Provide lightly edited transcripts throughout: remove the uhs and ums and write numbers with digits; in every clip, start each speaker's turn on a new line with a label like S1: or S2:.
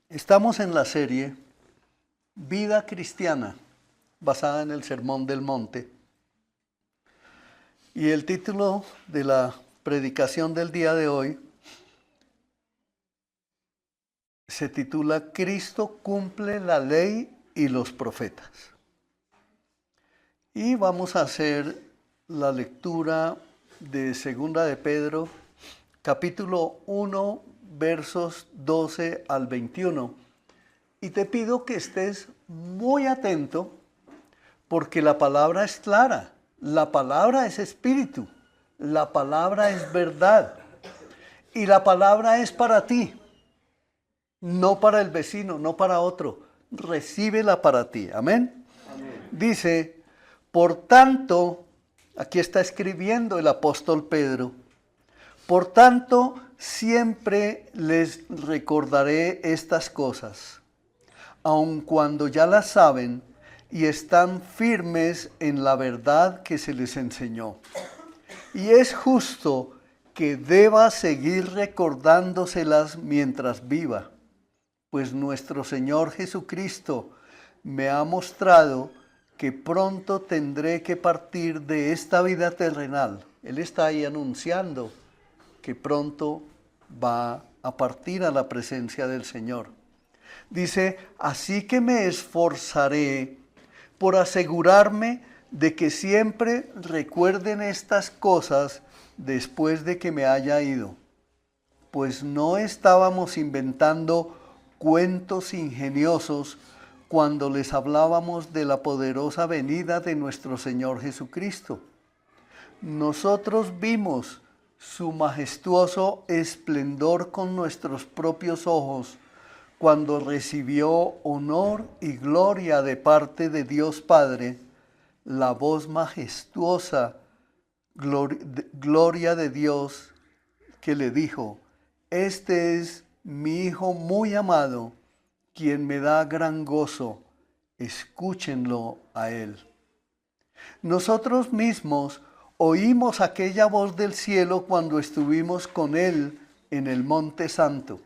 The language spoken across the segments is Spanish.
S1: Estamos en la serie Vida Cristiana, basada en el Sermón del Monte. Y el título de la predicación del día de hoy se titula Cristo cumple la ley y los profetas. Y vamos a hacer la lectura de Segunda de Pedro, capítulo 1, versos 12 al 21. Y te pido que estés muy atento porque la palabra es clara, la palabra es espíritu, la palabra es verdad y la palabra es para ti, no para el vecino, no para otro. Recíbela para ti. Amén. Amén. Dice, por tanto, aquí está escribiendo el apóstol Pedro, por tanto, siempre les recordaré estas cosas, aun cuando ya las saben y están firmes en la verdad que se les enseñó. Y es justo que deba seguir recordándoselas mientras viva, pues nuestro Señor Jesucristo me ha mostrado que pronto tendré que partir de esta vida terrenal. Él está ahí anunciando que pronto va a partir a la presencia del Señor. Dice, así que me esforzaré por asegurarme de que siempre recuerden estas cosas después de que me haya ido, pues no estábamos inventando cuentos ingeniosos cuando les hablábamos de la poderosa venida de nuestro Señor Jesucristo. Nosotros vimos su majestuoso esplendor con nuestros propios ojos, cuando recibió honor y gloria de parte de Dios Padre, la voz majestuosa, gloria de Dios, que le dijo, este es mi Hijo muy amado, quien me da gran gozo, escúchenlo a él. Nosotros mismos oímos aquella voz del cielo cuando estuvimos con él en el Monte Santo.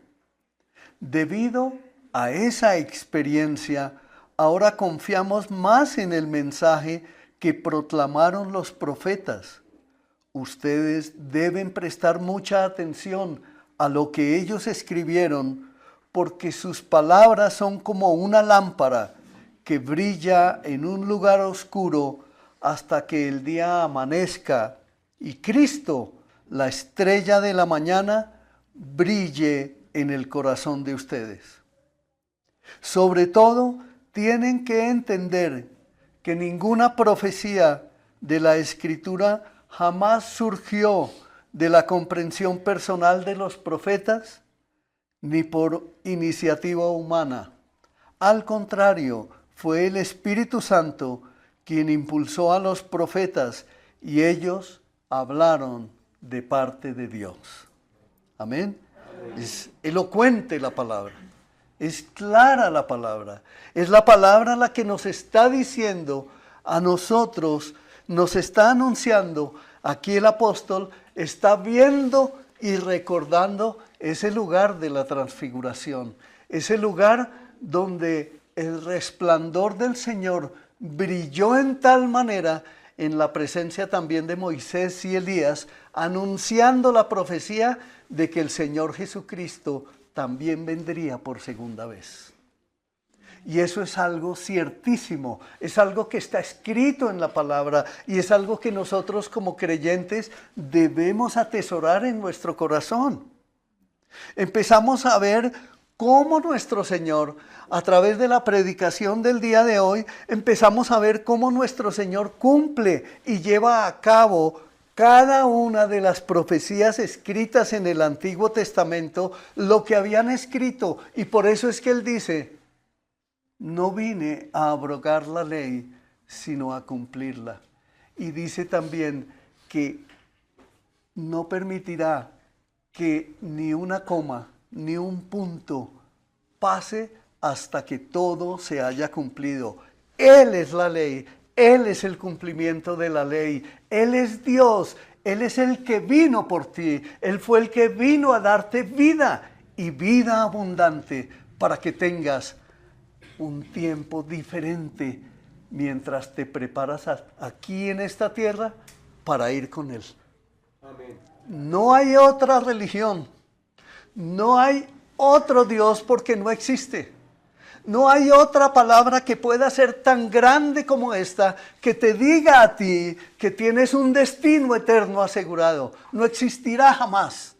S1: Debido a esa experiencia, ahora confiamos más en el mensaje que proclamaron los profetas. Ustedes deben prestar mucha atención a lo que ellos escribieron, porque sus palabras son como una lámpara que brilla en un lugar oscuro hasta que el día amanezca y Cristo, la estrella de la mañana, brille en el corazón de ustedes. Sobre todo, tienen que entender que ninguna profecía de la Escritura jamás surgió de la comprensión personal de los profetas, ni por iniciativa humana. Al contrario, fue el Espíritu Santo quien impulsó a los profetas y ellos hablaron de parte de Dios. Amén. Es elocuente la palabra, es clara la palabra, es la palabra la que nos está diciendo a nosotros, nos está anunciando. Aquí el apóstol está viendo y recordando ese lugar de la transfiguración, ese lugar donde el resplandor del Señor brilló en tal manera en la presencia también de Moisés y Elías, anunciando la profecía de que el Señor Jesucristo también vendría por segunda vez. Y eso es algo ciertísimo, es algo que está escrito en la palabra y es algo que nosotros como creyentes debemos atesorar en nuestro corazón. Empezamos a ver cómo nuestro Señor, a través de la predicación del día de hoy, empezamos a ver cómo nuestro Señor cumple y lleva a cabo cada una de las profecías escritas en el Antiguo Testamento, lo que habían escrito. Y por eso es que Él dice, no vine a abrogar la ley, sino a cumplirla. Y dice también que no permitirá que ni una coma, ni un punto pase hasta que todo se haya cumplido. Él es la ley, Él es el cumplimiento de la ley, Él es Dios, Él es el que vino por ti, Él fue el que vino a darte vida y vida abundante para que tengas un tiempo diferente mientras te preparas aquí en esta tierra para ir con Él.
S2: Amén.
S1: No hay otra religión, no hay otro Dios porque no existe. No hay otra palabra que pueda ser tan grande como esta, que te diga a ti que tienes un destino eterno asegurado. No existirá jamás.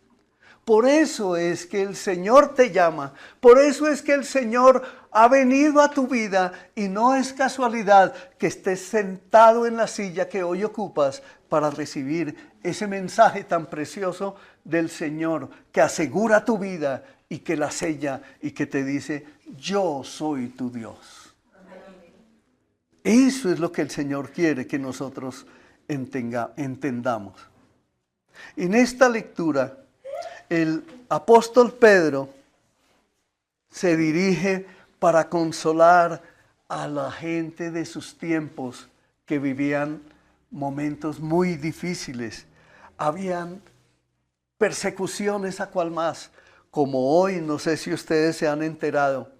S1: Por eso es que el Señor te llama, por eso es que el Señor ha venido a tu vida y no es casualidad que estés sentado en la silla que hoy ocupas para recibir ese mensaje tan precioso del Señor que asegura tu vida y que la sella y que te dice, yo soy tu Dios. Eso es lo que el Señor quiere que nosotros entendamos. En esta lectura, el apóstol Pedro se dirige para consolar a la gente de sus tiempos que vivían momentos muy difíciles. Habían persecuciones a cual más, como hoy, no sé si ustedes se han enterado,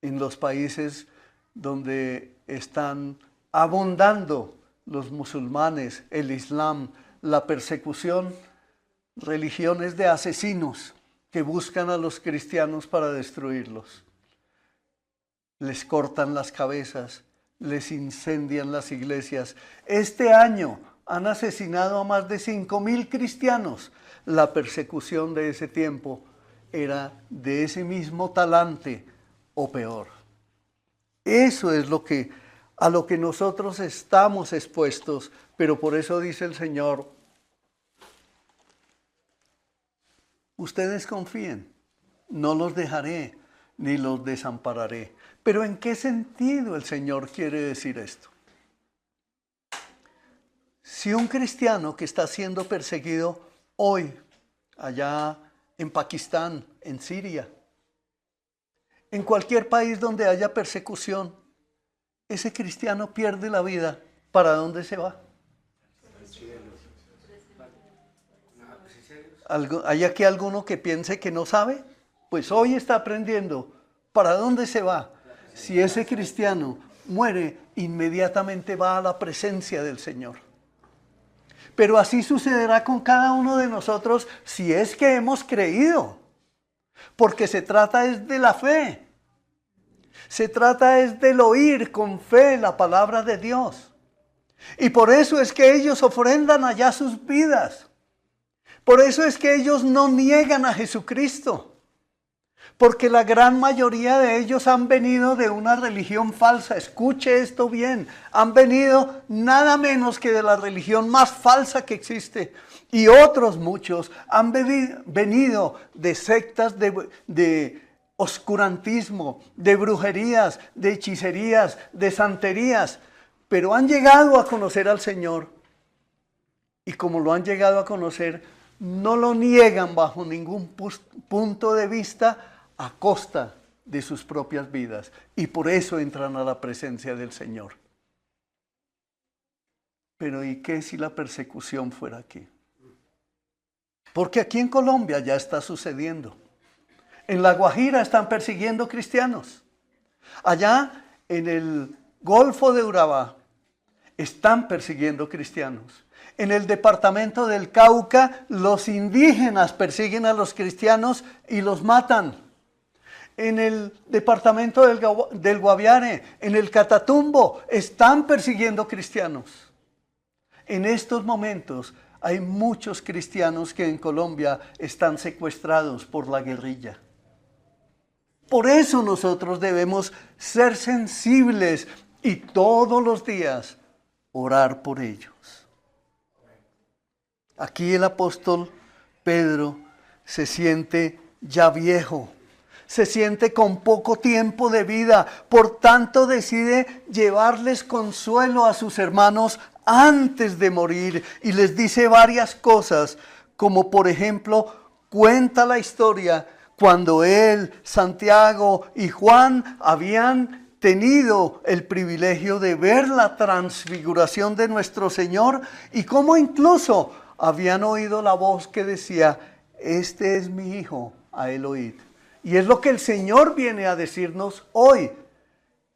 S1: en los países donde están abundando los musulmanes, el Islam, la persecución, religiones de asesinos que buscan a los cristianos para destruirlos. Les cortan las cabezas, les incendian las iglesias. Este año han asesinado a más de 5,000 cristianos. La persecución de ese tiempo era de ese mismo talante o peor. Eso es a lo que nosotros estamos expuestos, pero por eso dice el Señor, ustedes confíen, no los dejaré ni los desampararé. Pero ¿en qué sentido el Señor quiere decir esto? Si un cristiano que está siendo perseguido hoy, allá en Pakistán, en Siria, en cualquier país donde haya persecución, ese cristiano pierde la vida, ¿para dónde se va? ¿Hay aquí alguno que piense que no sabe? Pues hoy está aprendiendo. ¿Para dónde se va? Si ese cristiano muere, inmediatamente va a la presencia del Señor. Pero así sucederá con cada uno de nosotros si es que hemos creído. Porque se trata es de la fe. Se trata es del oír con fe la palabra de Dios. Y por eso es que ellos ofrendan allá sus vidas. Por eso es que ellos no niegan a Jesucristo. Porque la gran mayoría de ellos han venido de una religión falsa. Escuche esto bien. Han venido nada menos que de la religión más falsa que existe. Y otros muchos han venido de sectas de oscurantismo, de brujerías, de hechicerías, de santerías. Pero han llegado a conocer al Señor. Y como lo han llegado a conocer, no lo niegan bajo ningún punto de vista a costa de sus propias vidas. Y por eso entran a la presencia del Señor. Pero ¿y qué si la persecución fuera aquí? Porque aquí en Colombia ya está sucediendo. En La Guajira están persiguiendo cristianos. Allá en el Golfo de Urabá están persiguiendo cristianos. En el departamento del Cauca, los indígenas persiguen a los cristianos y los matan. En el departamento del Guaviare, en el Catatumbo, están persiguiendo cristianos. En estos momentos hay muchos cristianos que en Colombia están secuestrados por la guerrilla. Por eso nosotros debemos ser sensibles y todos los días orar por ellos. Aquí el apóstol Pedro se siente ya viejo, se siente con poco tiempo de vida, por tanto decide llevarles consuelo a sus hermanos antes de morir y les dice varias cosas, como por ejemplo cuenta la historia cuando él, Santiago y Juan habían tenido el privilegio de ver la transfiguración de nuestro Señor y cómo incluso habían oído la voz que decía, este es mi hijo, a él oíd. Y es lo que el Señor viene a decirnos hoy.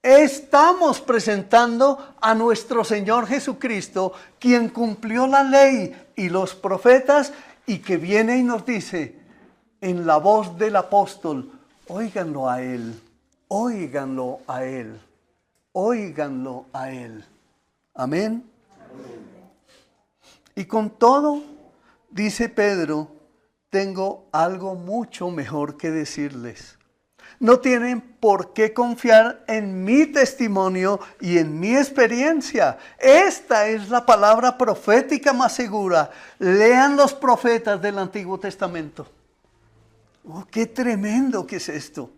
S1: Estamos presentando a nuestro Señor Jesucristo, quien cumplió la ley y los profetas, y que viene y nos dice en la voz del apóstol: óiganlo a Él, óiganlo a Él, óiganlo a Él. Amén. Y con todo, dice Pedro, tengo algo mucho mejor que decirles. No tienen por qué confiar en mi testimonio y en mi experiencia. Esta es la palabra profética más segura. Lean los profetas del Antiguo Testamento. Oh, qué tremendo que es esto.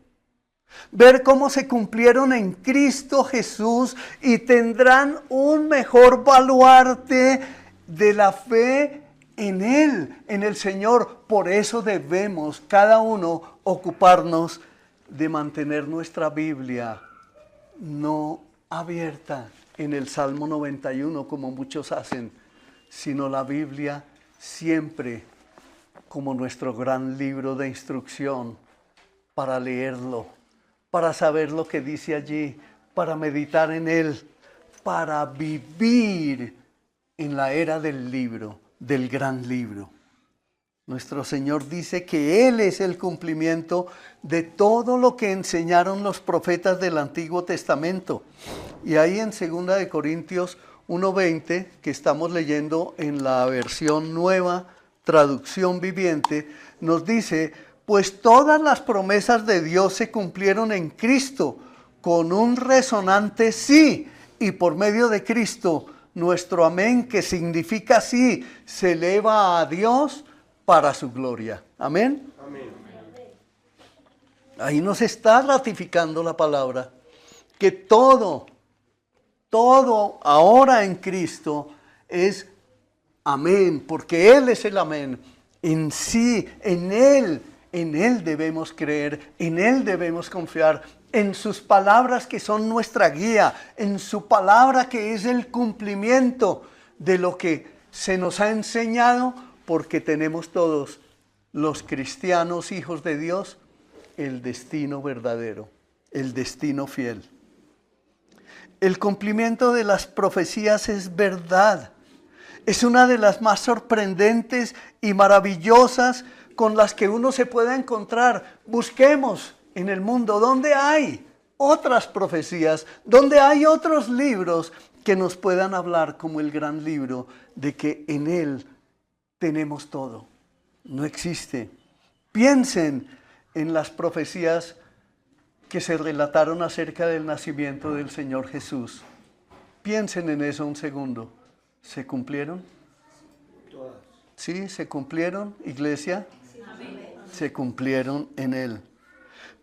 S1: Ver cómo se cumplieron en Cristo Jesús y tendrán un mejor baluarte de la fe en Él, en el Señor. Por eso debemos cada uno ocuparnos de mantener nuestra Biblia no abierta en el Salmo 91 como muchos hacen, sino la Biblia siempre como nuestro gran libro de instrucción para leerlo, para saber lo que dice allí, para meditar en él, para vivir en la era del libro, del gran libro. Nuestro Señor dice que Él es el cumplimiento de todo lo que enseñaron los profetas del Antiguo Testamento. Y ahí en 2 Corintios 1:20, que estamos leyendo en la versión nueva, traducción viviente, nos dice: pues todas las promesas de Dios se cumplieron en Cristo, con un resonante sí, y por medio de Cristo, nuestro amén, que significa sí, se eleva a Dios para su gloria. Amén. Amén. Ahí nos está ratificando la palabra, que todo ahora en Cristo es amén, porque Él es el amén. En sí, en Él debemos creer, en Él debemos confiar, en sus palabras que son nuestra guía, en su palabra que es el cumplimiento de lo que se nos ha enseñado, porque tenemos todos los cristianos, hijos de Dios, el destino verdadero, el destino fiel. El cumplimiento de las profecías es verdad. Es una de las más sorprendentes y maravillosas con las que uno se puede encontrar. Busquemos en el mundo donde hay otras profecías, donde hay otros libros que nos puedan hablar como el gran libro de que en él tenemos todo. No existe. Piensen en las profecías que se relataron acerca del nacimiento del Señor Jesús. Piensen en eso un segundo. ¿Se cumplieron? Todas. ¿Sí? ¿Se cumplieron, iglesia? Sí. Se cumplieron en Él.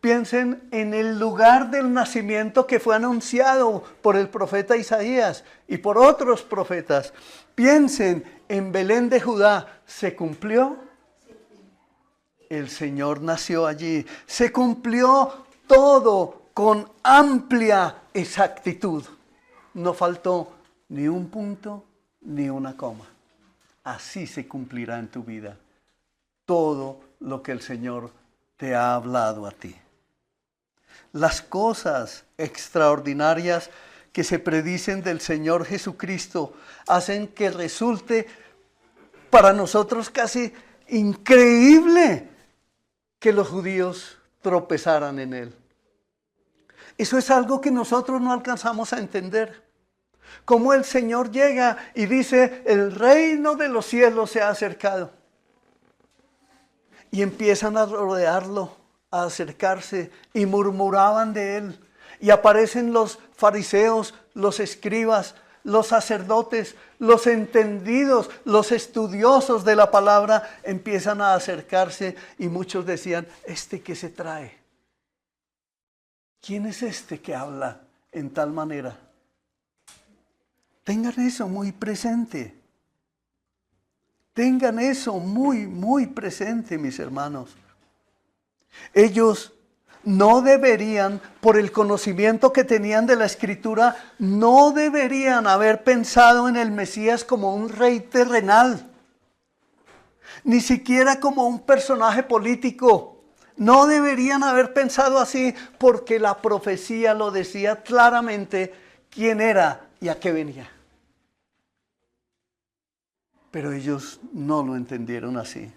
S1: Piensen en el lugar del nacimiento que fue anunciado por el profeta Isaías y por otros profetas. Piensen en Belén de Judá. ¿Se cumplió? El Señor nació allí. Se cumplió todo con amplia exactitud. No faltó ni un punto ni una coma. Así se cumplirá en tu vida todo lo que el Señor te ha hablado a ti. Las cosas extraordinarias que se predicen del Señor Jesucristo hacen que resulte para nosotros casi increíble que los judíos tropezaran en él. Eso es algo que nosotros no alcanzamos a entender. Cómo el Señor llega y dice: el reino de los cielos se ha acercado. Y empiezan a rodearlo, a acercarse, y murmuraban de él. Y aparecen los fariseos, los escribas, los sacerdotes, los entendidos, los estudiosos de la palabra, empiezan a acercarse, y muchos decían: ¿este qué se trae? ¿Quién es este que habla en tal manera? Tengan eso muy presente. Tengan eso muy, muy presente, mis hermanos. Ellos no deberían, por el conocimiento que tenían de la Escritura, no deberían haber pensado en el Mesías como un rey terrenal, ni siquiera como un personaje político, No deberían haber pensado así porque la profecía lo decía claramente quién era y a qué venía. Pero ellos no lo entendieron así.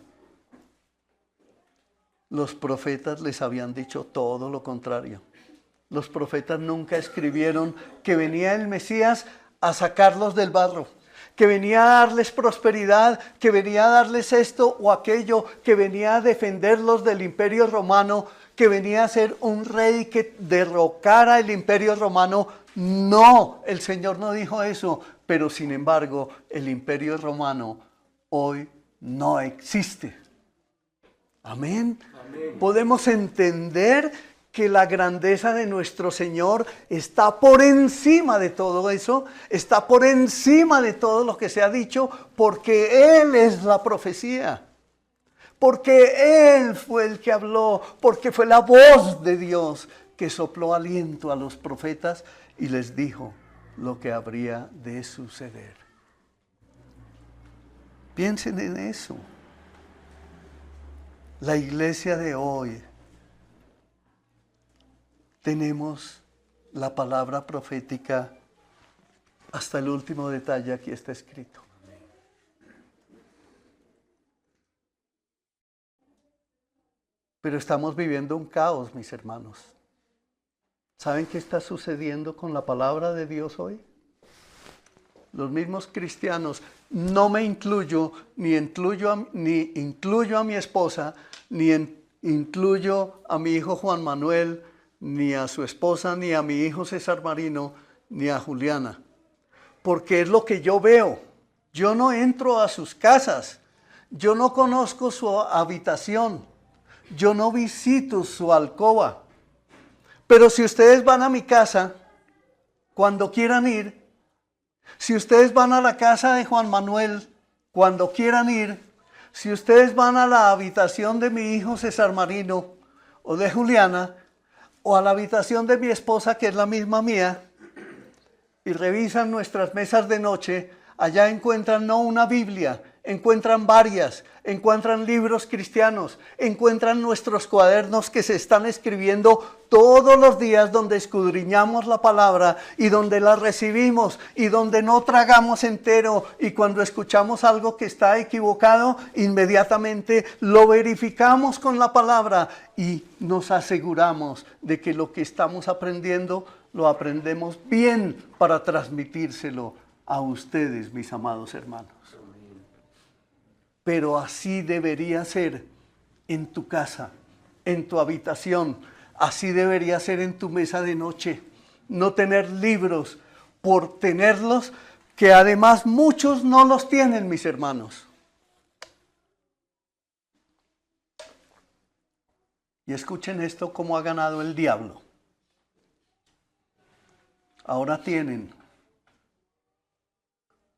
S1: Los profetas les habían dicho todo lo contrario. Los profetas nunca escribieron que venía el Mesías a sacarlos del barro, que venía a darles prosperidad, que venía a darles esto o aquello, que venía a defenderlos del imperio romano, que venía a ser un rey que derrocara el imperio romano. No, el Señor no dijo eso, pero sin embargo el imperio romano hoy no existe. Amén. Amén. Podemos entender que la grandeza de nuestro Señor está por encima de todo eso, está por encima de todo lo que se ha dicho, porque Él es la profecía, porque Él fue el que habló, porque fue la voz de Dios que sopló aliento a los profetas y les dijo lo que habría de suceder. Piensen en eso. La iglesia de hoy, tenemos la palabra profética hasta el último detalle, aquí está escrito. Pero estamos viviendo un caos, mis hermanos. ¿Saben qué está sucediendo con la palabra de Dios hoy? Los mismos cristianos, no me incluyo, ni incluyo a mi esposa, ni incluyo a mi hijo Juan Manuel, ni a su esposa, ni a mi hijo César Marino, ni a Juliana. Porque es lo que yo veo. Yo no entro a sus casas. Yo no conozco su habitación. Yo no visito su alcoba. Pero si ustedes van a mi casa, cuando quieran ir, si ustedes van a la casa de Juan Manuel, cuando quieran ir, si ustedes van a la habitación de mi hijo César Marino o de Juliana, o a la habitación de mi esposa, que es la misma mía, y revisan nuestras mesas de noche, allá encuentran no una Biblia, encuentran varias, encuentran libros cristianos, encuentran nuestros cuadernos que se están escribiendo todos los días, donde escudriñamos la palabra y donde la recibimos y donde no tragamos entero, y cuando escuchamos algo que está equivocado, inmediatamente lo verificamos con la palabra y nos aseguramos de que lo que estamos aprendiendo lo aprendemos bien para transmitírselo a ustedes, mis amados hermanos. Pero así debería ser en tu casa, en tu habitación, así debería ser en tu mesa de noche. No tener libros por tenerlos, que además muchos no los tienen, mis hermanos. Y escuchen esto, cómo ha ganado el diablo. Ahora tienen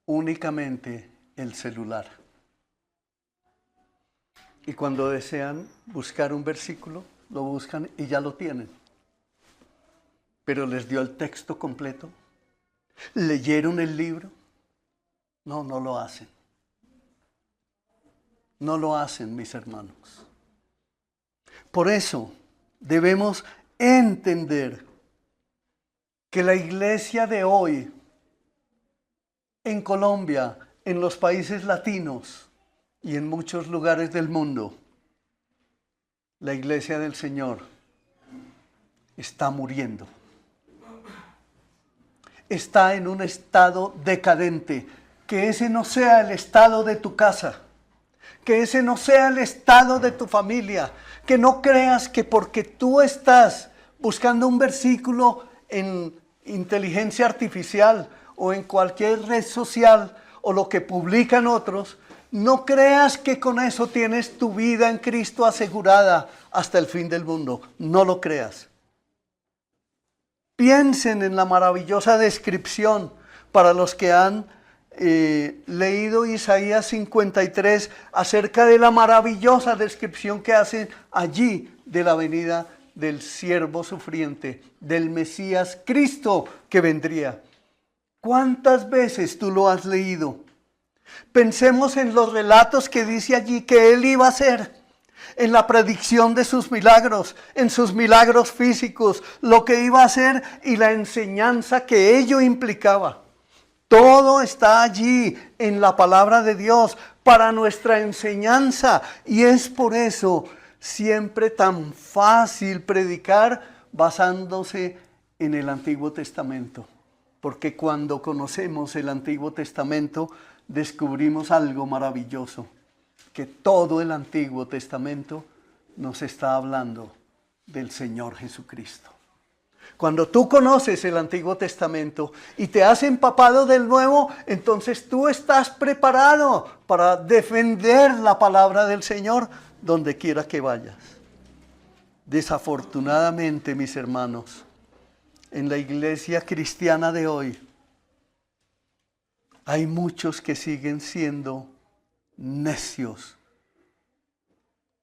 S1: únicamente el celular. Y cuando desean buscar un versículo, lo buscan y ya lo tienen. Pero les dio el texto completo. ¿Leyeron el libro? No, no lo hacen. No lo hacen, mis hermanos. Por eso debemos entender que la iglesia de hoy, en Colombia, en los países latinos y en muchos lugares del mundo, la iglesia del Señor está muriendo. Está en un estado decadente. Que ese no sea el estado de tu casa. Que ese no sea el estado de tu familia. Que no creas que porque tú estás buscando un versículo en inteligencia artificial o en cualquier red social o lo que publican otros, no creas que con eso tienes tu vida en Cristo asegurada hasta el fin del mundo. No lo creas. Piensen en la maravillosa descripción para los que han leído Isaías 53 acerca de la maravillosa descripción que hacen allí de la venida del siervo sufriente, del Mesías Cristo que vendría. ¿Cuántas veces tú lo has leído? Pensemos en los relatos que dice allí que Él iba a hacer. en la predicción de sus milagros, en sus milagros físicos, lo que iba a hacer y la enseñanza que ello implicaba. Todo está allí en la palabra de Dios para nuestra enseñanza, y es por eso siempre tan fácil predicar basándose en el Antiguo Testamento. Porque cuando conocemos el Antiguo Testamento descubrimos algo maravilloso, que todo el Antiguo Testamento nos está hablando del Señor Jesucristo. Cuando tú conoces el Antiguo Testamento y te has empapado del Nuevo, entonces tú estás preparado para defender la palabra del Señor donde quiera que vayas. Desafortunadamente, mis hermanos, en la iglesia cristiana de hoy, hay muchos que siguen siendo necios,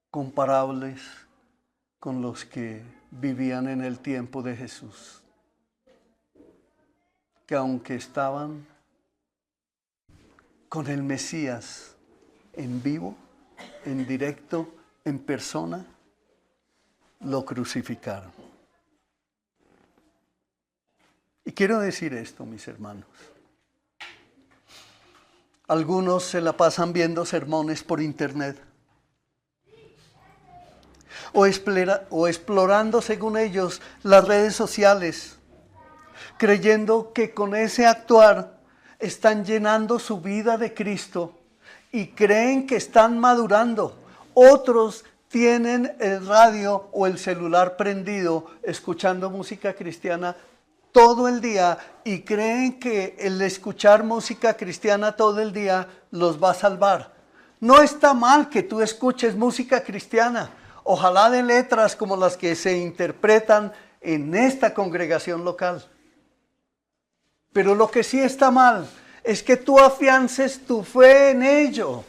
S1: comparables con los que vivían en el tiempo de Jesús, que aunque estaban con el Mesías en vivo, en directo, en persona, lo crucificaron. Y quiero decir esto, mis hermanos. Algunos se la pasan viendo sermones por internet o explorando, según ellos, las redes sociales, creyendo que con ese actuar están llenando su vida de Cristo y creen que están madurando. Otros tienen el radio o el celular prendido escuchando música cristiana todo el día y creen que el escuchar música cristiana todo el día los va a salvar. No está mal que tú escuches música cristiana, ojalá de letras como las que se interpretan en esta congregación local. Pero lo que sí está mal es que tú afiances tu fe en ello,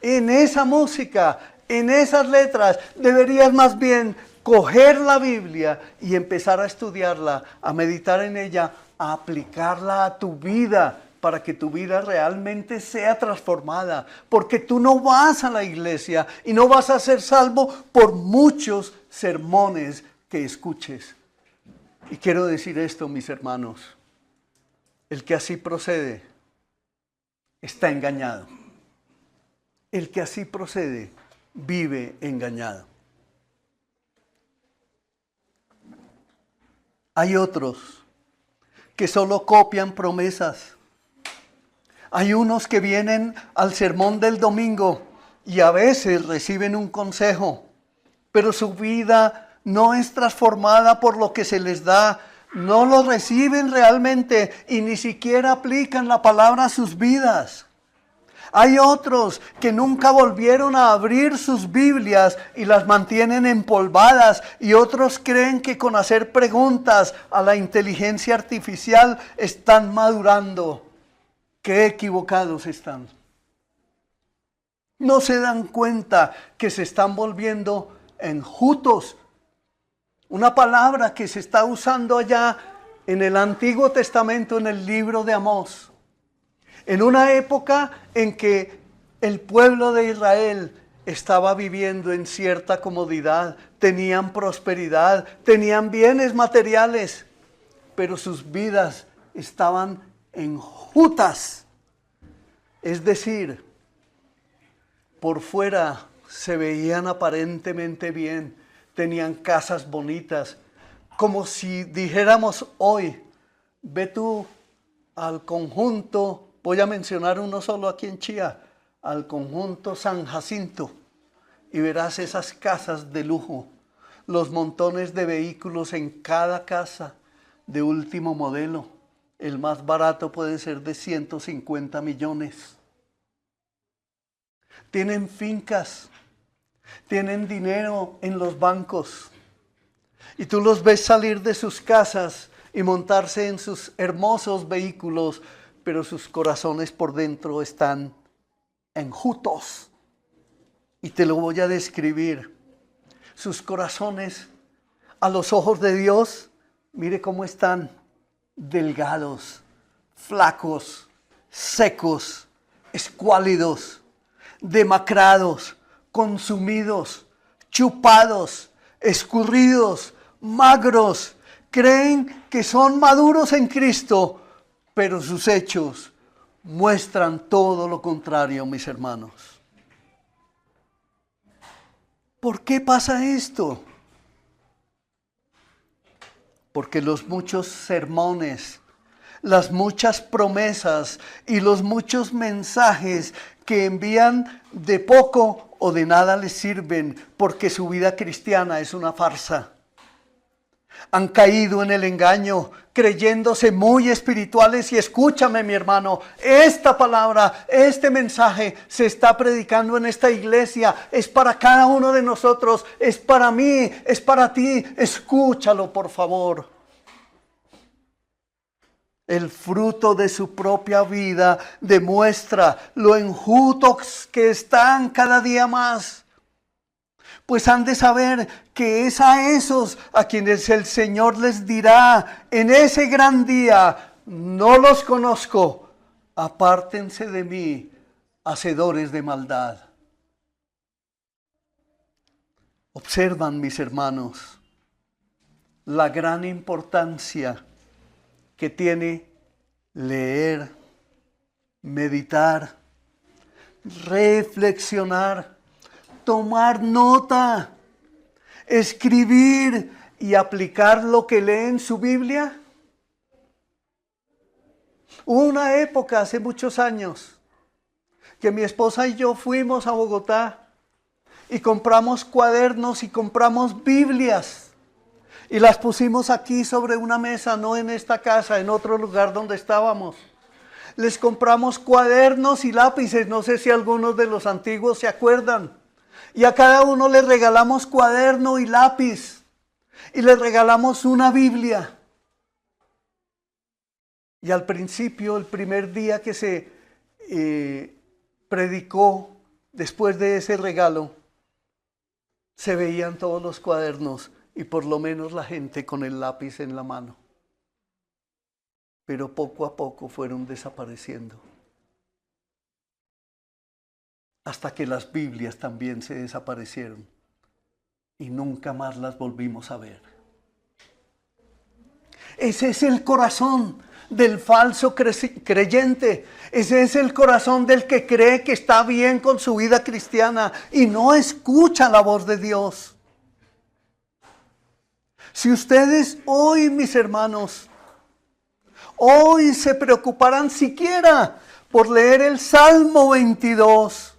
S1: en esa música, en esas letras. Deberías más bien coger la Biblia y empezar a estudiarla, a meditar en ella, a aplicarla a tu vida para que tu vida realmente sea transformada. Porque tú no vas a la iglesia y no vas a ser salvo por muchos sermones que escuches. Y quiero decir esto, mis hermanos. El que así procede está engañado. El que así procede vive engañado. Hay otros que solo copian promesas. Hay unos que vienen al sermón del domingo y a veces reciben un consejo, pero su vida no es transformada por lo que se les da. No lo reciben realmente y ni siquiera aplican la palabra a sus vidas. Hay otros que nunca volvieron a abrir sus Biblias y las mantienen empolvadas, y otros creen que con hacer preguntas a la inteligencia artificial están madurando. ¡Qué equivocados están! No se dan cuenta que se están volviendo enjutos. Una palabra que se está usando allá en el Antiguo Testamento, en el libro de Amós. En una época en que el pueblo de Israel estaba viviendo en cierta comodidad, tenían prosperidad, tenían bienes materiales, pero sus vidas estaban enjutas. Es decir, por fuera se veían aparentemente bien, tenían casas bonitas, como si dijéramos hoy, ve tú al conjunto, voy a mencionar uno solo aquí en Chía, al conjunto San Jacinto, y verás esas casas de lujo, los montones de vehículos en cada casa de último modelo. El más barato puede ser de 150 millones. Tienen fincas, tienen dinero en los bancos, y tú los ves salir de sus casas y montarse en sus hermosos vehículos, pero sus corazones por dentro están enjutos. Y te lo voy a describir. Sus corazones, a los ojos de Dios, mire cómo están: delgados, flacos, secos, escuálidos, demacrados, consumidos, chupados, escurridos, magros. Creen que son maduros en Cristo, pero sus hechos muestran todo lo contrario, mis hermanos. ¿Por qué pasa esto? Porque los muchos sermones, las muchas promesas y los muchos mensajes que envían de poco o de nada les sirven, porque su vida cristiana es una farsa. Han caído en el engaño, creyéndose muy espirituales. Y escúchame, mi hermano, esta palabra, este mensaje se está predicando en esta iglesia. Es para cada uno de nosotros, es para mí, es para ti. Escúchalo, por favor. El fruto de su propia vida demuestra lo enjutos que están cada día más. Pues han de saber que es a esos a quienes el Señor les dirá en ese gran día: no los conozco, apártense de mí, hacedores de maldad. Observan, mis hermanos, la gran importancia que tiene leer, meditar, reflexionar, tomar nota, escribir y aplicar lo que lee en su Biblia. Hubo una época hace muchos años que mi esposa y yo fuimos a Bogotá y compramos cuadernos y compramos Biblias y las pusimos aquí sobre una mesa, no en esta casa, en otro lugar donde estábamos. Les compramos cuadernos y lápices, no sé si algunos de los antiguos se acuerdan. Y a cada uno le regalamos cuaderno y lápiz. Y le regalamos una Biblia. Y al principio, el primer día que se predicó, después de ese regalo, se veían todos los cuadernos y por lo menos la gente con el lápiz en la mano. Pero poco a poco fueron desapareciendo. Hasta que las Biblias también se desaparecieron y nunca más las volvimos a ver. Ese es el corazón del falso creyente. Ese es el corazón del que cree que está bien con su vida cristiana y no escucha la voz de Dios. Si ustedes hoy, mis hermanos, hoy se preocuparan siquiera por leer el Salmo 22,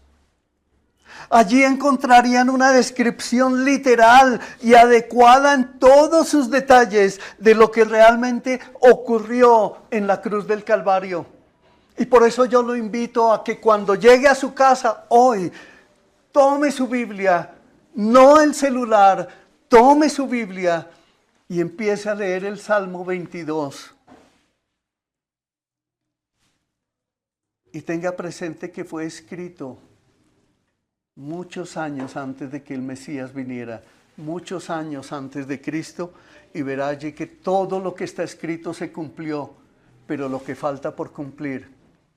S1: allí encontrarían una descripción literal y adecuada en todos sus detalles de lo que realmente ocurrió en la cruz del Calvario. Y por eso yo lo invito a que cuando llegue a su casa hoy, tome su Biblia, no el celular, tome su Biblia y empiece a leer el Salmo 22. Y tenga presente que fue escrito muchos años antes de que el Mesías viniera, muchos años antes de Cristo, y verá allí que todo lo que está escrito se cumplió, pero lo que falta por cumplir,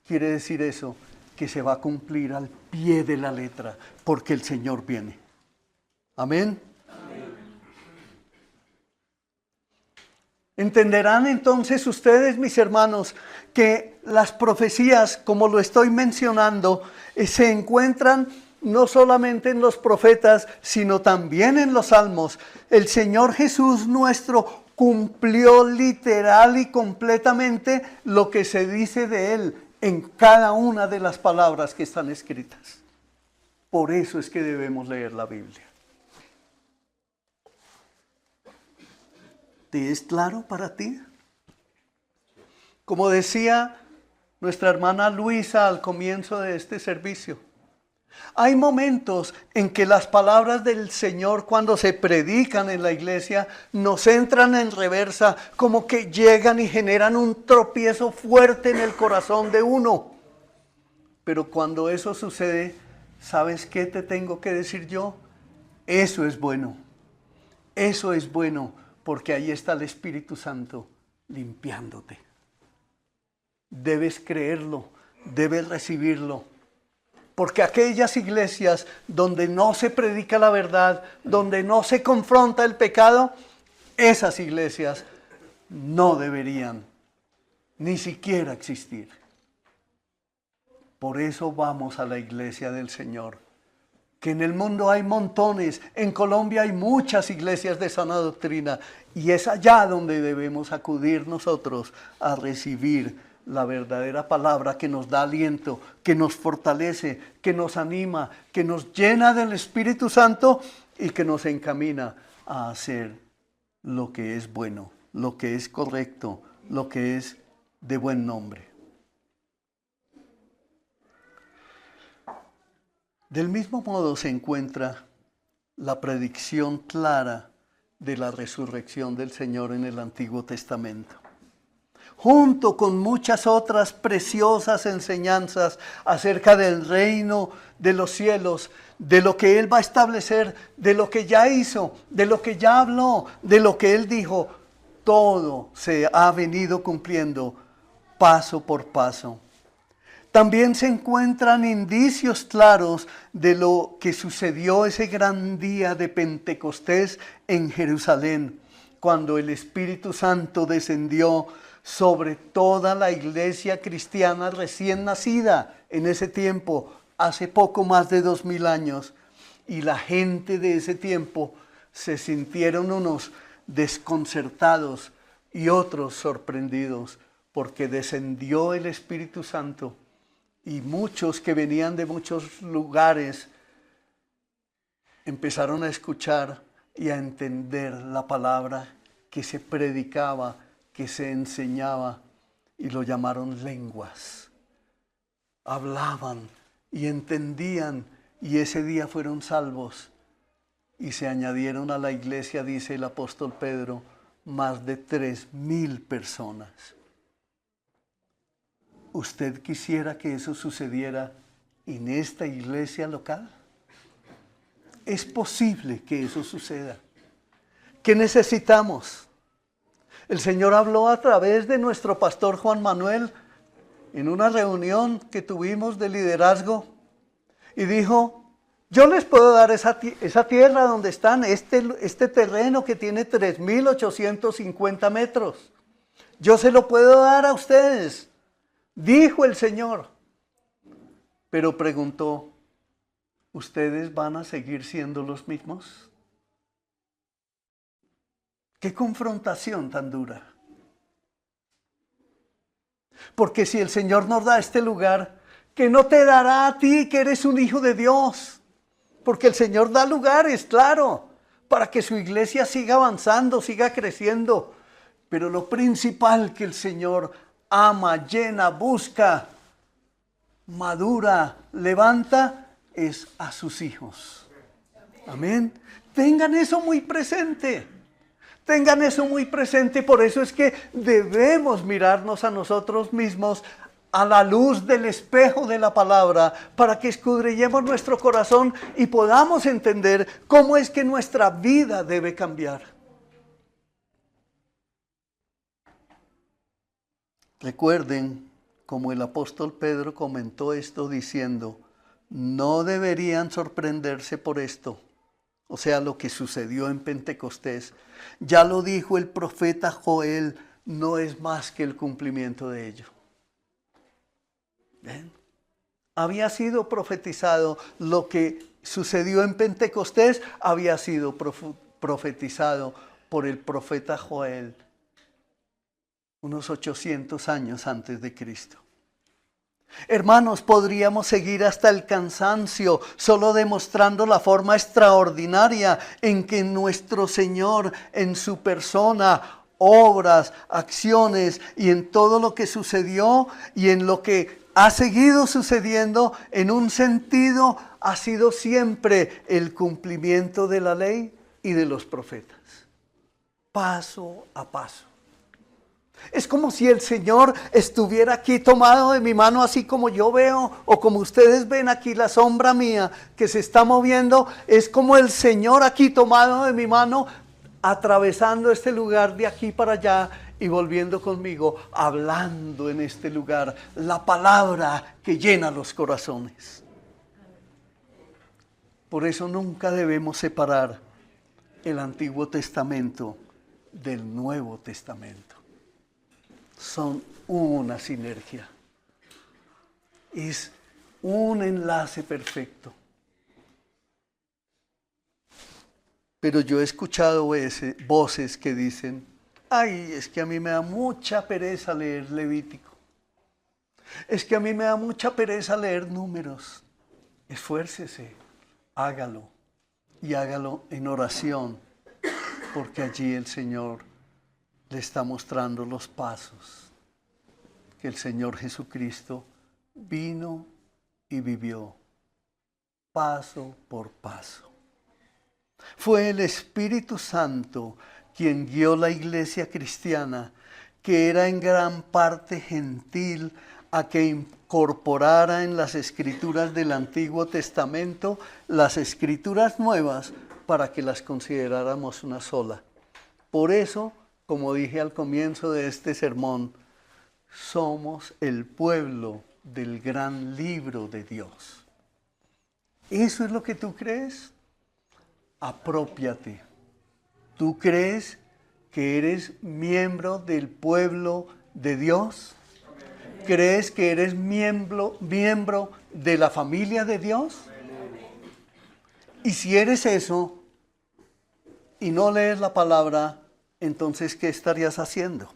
S1: quiere decir eso, que se va a cumplir al pie de la letra, porque el Señor viene. Amén. Entenderán entonces ustedes, mis hermanos, que las profecías, como lo estoy mencionando, se encuentran no solamente en los profetas, sino también en los salmos. El Señor Jesús nuestro cumplió literal y completamente lo que se dice de Él en cada una de las palabras que están escritas. Por eso es que debemos leer la Biblia. ¿Te es claro para ti? Como decía nuestra hermana Luisa al comienzo de este servicio, hay momentos en que las palabras del Señor, cuando se predican en la iglesia, nos entran en reversa, como que llegan y generan un tropiezo fuerte en el corazón de uno. Pero cuando eso sucede, ¿sabes qué te tengo que decir yo? Eso es bueno. Eso es bueno, porque ahí está el Espíritu Santo limpiándote. Debes creerlo, debes recibirlo. Porque aquellas iglesias donde no se predica la verdad, donde no se confronta el pecado, esas iglesias no deberían ni siquiera existir. Por eso vamos a la iglesia del Señor. Que en el mundo hay montones, en Colombia hay muchas iglesias de sana doctrina y es allá donde debemos acudir nosotros a recibir la verdadera palabra que nos da aliento, que nos fortalece, que nos anima, que nos llena del Espíritu Santo y que nos encamina a hacer lo que es bueno, lo que es correcto, lo que es de buen nombre. Del mismo modo se encuentra la predicción clara de la resurrección del Señor en el Antiguo Testamento, junto con muchas otras preciosas enseñanzas acerca del reino de los cielos, de lo que Él va a establecer, de lo que ya hizo, de lo que ya habló, de lo que Él dijo. Todo se ha venido cumpliendo paso por paso. También se encuentran indicios claros de lo que sucedió ese gran día de Pentecostés en Jerusalén, cuando el Espíritu Santo descendió sobre toda la iglesia cristiana recién nacida en ese tiempo, hace poco más de 2000 años. Y la gente de ese tiempo se sintieron unos desconcertados y otros sorprendidos, porque descendió el Espíritu Santo. Y muchos que venían de muchos lugares empezaron a escuchar y a entender la palabra que se predicaba, que se enseñaba, y lo llamaron lenguas. Hablaban y entendían, y ese día fueron salvos. Y se añadieron a la iglesia, dice el apóstol Pedro, más de 3000 personas. ¿Usted quisiera que eso sucediera en esta iglesia local? Es posible que eso suceda. ¿Qué necesitamos? El Señor habló a través de nuestro pastor Juan Manuel en una reunión que tuvimos de liderazgo y dijo: yo les puedo dar esa tierra donde están, este terreno que tiene 3.850 metros. Yo se lo puedo dar a ustedes, dijo el Señor. Pero preguntó: ¿ustedes van a seguir siendo los mismos? ¡Qué confrontación tan dura! Porque si el Señor nos da este lugar, que no te dará a ti que eres un hijo de Dios. Porque el Señor da lugares, claro, para que su iglesia siga avanzando, siga creciendo. Pero lo principal que el Señor ama, llena, busca, madura, levanta, es a sus hijos. Amén. Tengan eso muy presente. Tengan eso muy presente. Por eso es que debemos mirarnos a nosotros mismos a la luz del espejo de la palabra, para que escudriñemos nuestro corazón y podamos entender cómo es que nuestra vida debe cambiar. Recuerden como el apóstol Pedro comentó esto diciendo: no deberían sorprenderse por esto, o sea, lo que sucedió en Pentecostés. Ya lo dijo el profeta Joel, no es más que el cumplimiento de ello. ¿Ven? Había sido profetizado lo que sucedió en Pentecostés, había sido profetizado por el profeta Joel unos 800 años antes de Cristo. Hermanos, podríamos seguir hasta el cansancio, solo demostrando la forma extraordinaria en que nuestro Señor, en su persona, obras, acciones y en todo lo que sucedió y en lo que ha seguido sucediendo, en un sentido, ha sido siempre el cumplimiento de la ley y de los profetas, paso a paso. Es como si el Señor estuviera aquí tomado de mi mano, así como yo veo, o como ustedes ven aquí la sombra mía que se está moviendo. Es como el Señor aquí tomado de mi mano, atravesando este lugar de aquí para allá y volviendo conmigo, hablando en este lugar la palabra que llena los corazones. Por eso nunca debemos separar el Antiguo Testamento del Nuevo Testamento. Son una sinergia. Es un enlace perfecto. Pero yo he escuchado voces que dicen, ay, es que a mí me da mucha pereza leer Levítico. Es que a mí me da mucha pereza leer Números. Esfuércese, hágalo. Y hágalo en oración, porque allí el Señor le está mostrando los pasos que el Señor Jesucristo vino y vivió, paso por paso. Fue el Espíritu Santo quien guió la iglesia cristiana, que era en gran parte gentil, a que incorporara en las escrituras del Antiguo Testamento las escrituras nuevas para que las consideráramos una sola. Por eso, como dije al comienzo de este sermón, somos el pueblo del gran libro de Dios. ¿Eso es lo que tú crees? Aprópiate. ¿Tú crees que eres miembro del pueblo de Dios? ¿Crees que eres miembro de la familia de Dios? Y si eres eso y no lees la palabra, entonces ¿qué estarías haciendo?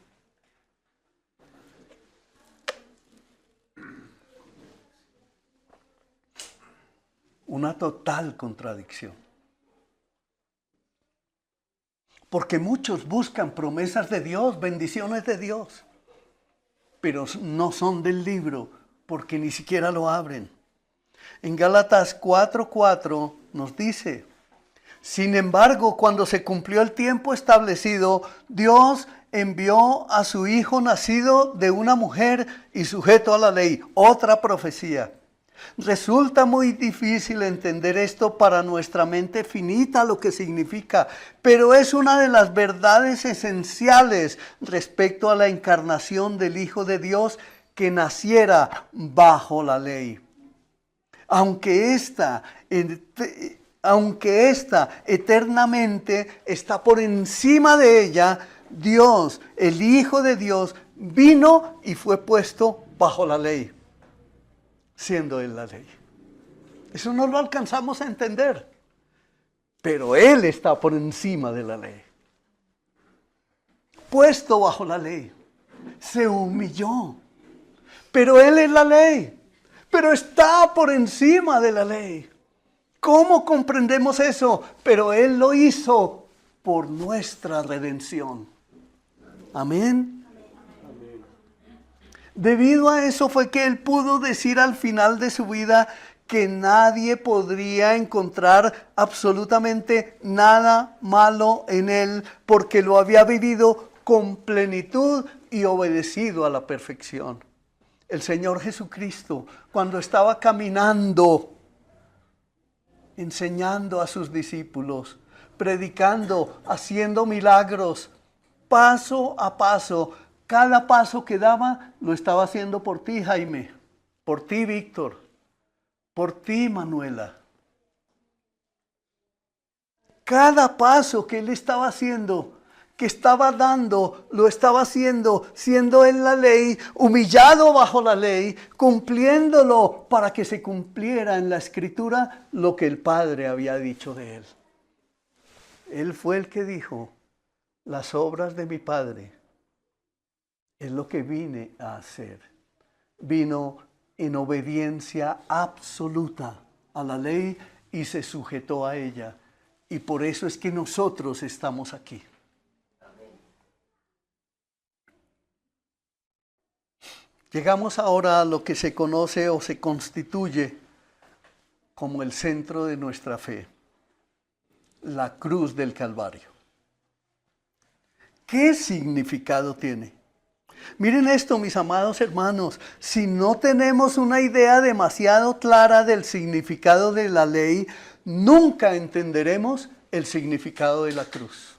S1: Una total contradicción. Porque muchos buscan promesas de Dios, bendiciones de Dios, pero no son del libro, porque ni siquiera lo abren. En Gálatas 4:4 nos dice, sin embargo, cuando se cumplió el tiempo establecido, Dios envió a su Hijo nacido de una mujer y sujeto a la ley. Otra profecía. Resulta muy difícil entender esto para nuestra mente finita lo que significa, pero es una de las verdades esenciales respecto a la encarnación del Hijo de Dios que naciera bajo la ley. Aunque esta eternamente está por encima de ella, Dios, el Hijo de Dios, vino y fue puesto bajo la ley, siendo Él la ley. Eso no lo alcanzamos a entender, pero Él está por encima de la ley. Puesto bajo la ley, se humilló, pero Él es la ley, pero está por encima de la ley. ¿Cómo comprendemos eso? Pero Él lo hizo por nuestra redención. Amén. Debido a eso fue que Él pudo decir al final de su vida que nadie podría encontrar absolutamente nada malo en Él, porque lo había vivido con plenitud y obedecido a la perfección. El Señor Jesucristo, cuando estaba caminando, enseñando a sus discípulos, predicando, haciendo milagros, paso a paso, cada paso que daba lo estaba haciendo por ti, Jaime, por ti, Víctor, por ti, Manuela. Cada paso que Él estaba haciendo, que estaba dando, lo estaba haciendo, siendo Él la ley, humillado bajo la ley, cumpliéndolo para que se cumpliera en la Escritura lo que el Padre había dicho de Él. Él fue el que dijo, las obras de mi Padre es lo que vine a hacer. Vino en obediencia absoluta a la ley y se sujetó a ella. Y por eso es que nosotros estamos aquí. Llegamos ahora a lo que se conoce o se constituye como el centro de nuestra fe, la cruz del Calvario. ¿Qué significado tiene? Miren esto, mis amados hermanos, si no tenemos una idea demasiado clara del significado de la ley, nunca entenderemos el significado de la cruz.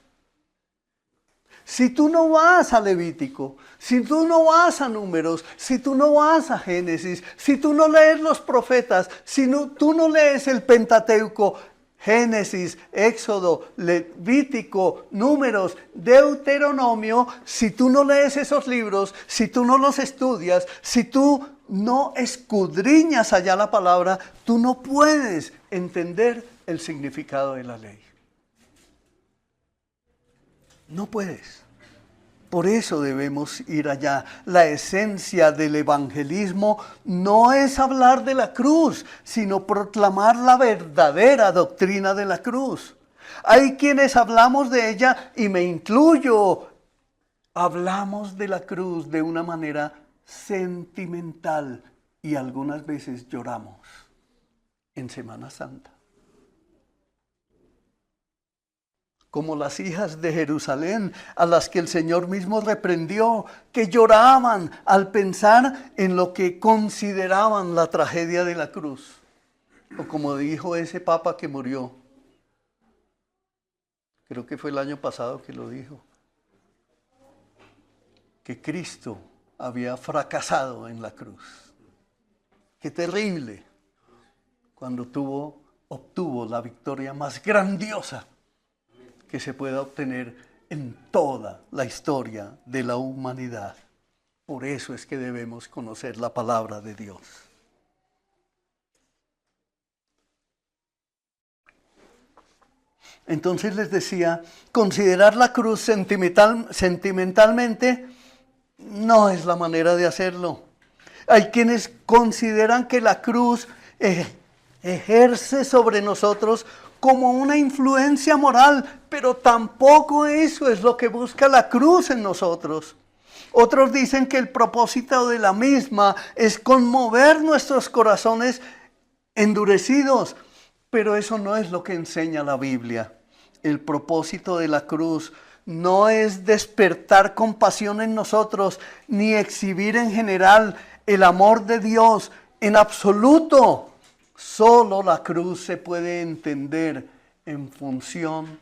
S1: Si tú no vas a Levítico, si tú no vas a Números, si tú no vas a Génesis, si tú no lees los profetas, si tú no lees el Pentateuco, Génesis, Éxodo, Levítico, Números, Deuteronomio, si tú no lees esos libros, si tú no los estudias, si tú no escudriñas allá la palabra, tú no puedes entender el significado de la ley. No puedes. Por eso debemos ir allá. La esencia del evangelismo no es hablar de la cruz, sino proclamar la verdadera doctrina de la cruz. Hay quienes hablamos de ella, y me incluyo, hablamos de la cruz de una manera sentimental y algunas veces lloramos en Semana Santa. Como las hijas de Jerusalén, a las que el Señor mismo reprendió, que lloraban al pensar en lo que consideraban la tragedia de la cruz. O como dijo ese papa que murió, creo que fue el año pasado que lo dijo, que Cristo había fracasado en la cruz. Qué terrible cuando obtuvo la victoria más grandiosa que se pueda obtener en toda la historia de la humanidad. Por eso es que debemos conocer la palabra de Dios. Entonces les decía, considerar la cruz sentimentalmente no es la manera de hacerlo. Hay quienes consideran que la cruz ejerce sobre nosotros como una influencia moral, pero tampoco eso es lo que busca la cruz en nosotros. Otros dicen que el propósito de la misma es conmover nuestros corazones endurecidos, pero eso no es lo que enseña la Biblia. El propósito de la cruz no es despertar compasión en nosotros, ni exhibir en general el amor de Dios en absoluto. Solo la cruz se puede entender en función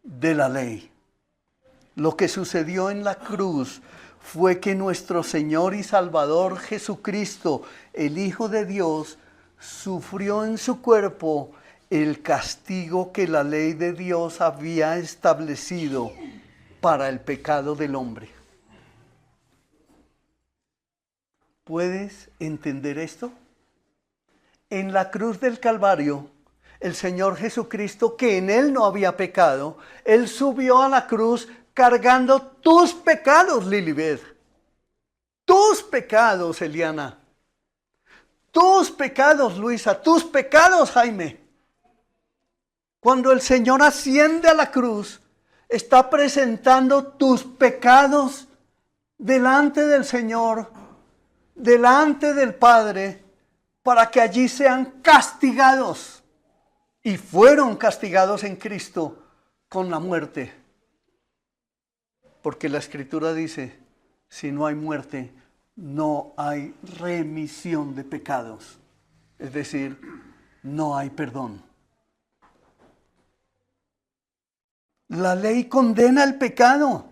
S1: de la ley. Lo que sucedió en la cruz fue que nuestro Señor y Salvador Jesucristo, el Hijo de Dios, sufrió en su cuerpo el castigo que la ley de Dios había establecido para el pecado del hombre. ¿Puedes entender esto? En la cruz del Calvario, el Señor Jesucristo, que en Él no había pecado, Él subió a la cruz cargando tus pecados, Lilibet. Tus pecados, Eliana. Tus pecados, Luisa. Tus pecados, Jaime. Cuando el Señor asciende a la cruz, está presentando tus pecados delante del Señor, delante del Padre, para que allí sean castigados. Y fueron castigados en Cristo con la muerte. Porque la Escritura dice, si no hay muerte, no hay remisión de pecados. Es decir, no hay perdón. La ley condena el pecado.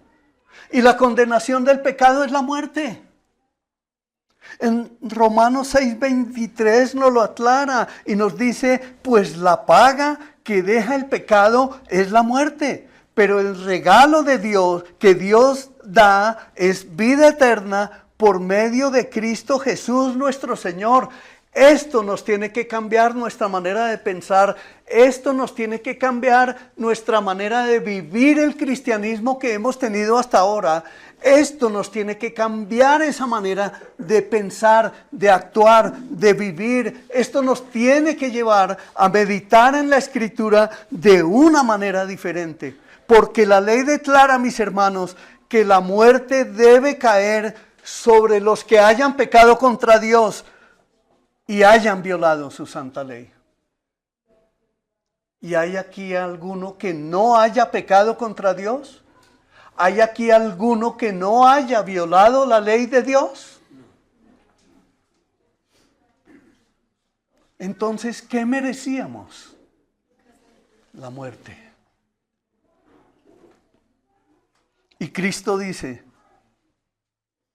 S1: Y la condenación del pecado es la muerte. En Romanos 6:23 nos lo aclara y nos dice, pues la paga que deja el pecado es la muerte, pero el regalo de Dios que Dios da es vida eterna por medio de Cristo Jesús nuestro Señor. Esto nos tiene que cambiar nuestra manera de pensar, esto nos tiene que cambiar nuestra manera de vivir el cristianismo que hemos tenido hasta ahora. Esto nos tiene que cambiar esa manera de pensar, de actuar, de vivir. Esto nos tiene que llevar a meditar en la Escritura de una manera diferente. Porque la ley declara, mis hermanos, que la muerte debe caer sobre los que hayan pecado contra Dios y hayan violado su santa ley. ¿Y hay aquí alguno que no haya pecado contra Dios? ¿Hay aquí alguno que no haya violado la ley de Dios? Entonces, ¿qué merecíamos? La muerte. Y Cristo dice,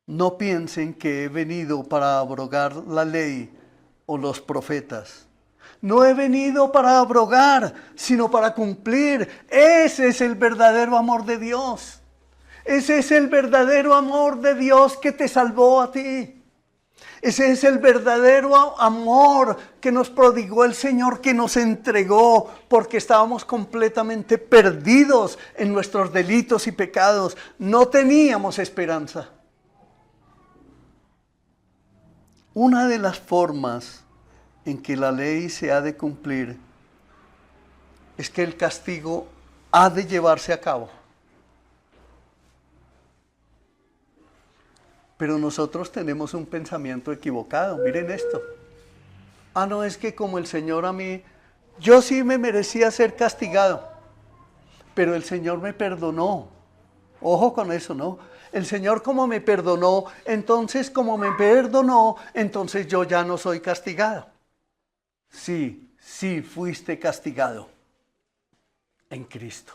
S1: no piensen que he venido para abrogar la ley o los profetas. No he venido para abrogar, sino para cumplir. Ese es el verdadero amor de Dios. Ese es el verdadero amor de Dios que te salvó a ti. Ese es el verdadero amor que nos prodigó el Señor, que nos entregó porque estábamos completamente perdidos en nuestros delitos y pecados. No teníamos esperanza. Una de las formas en que la ley se ha de cumplir es que el castigo ha de llevarse a cabo. Pero nosotros tenemos un pensamiento equivocado. Miren esto. No, es que como el Señor a mí, yo sí me merecía ser castigado, pero el Señor me perdonó. Ojo con eso, ¿no? El Señor como me perdonó, entonces como me perdonó, entonces yo ya no soy castigado. Sí, sí fuiste castigado en Cristo.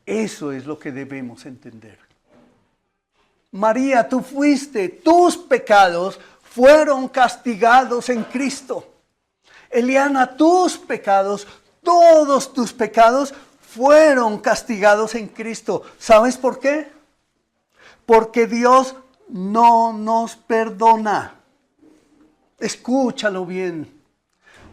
S1: Eso es lo que debemos entender. María, tú fuiste, tus pecados fueron castigados en Cristo. Eliana, tus pecados, todos tus pecados fueron castigados en Cristo. ¿Sabes por qué? Porque Dios no nos perdona. Escúchalo bien.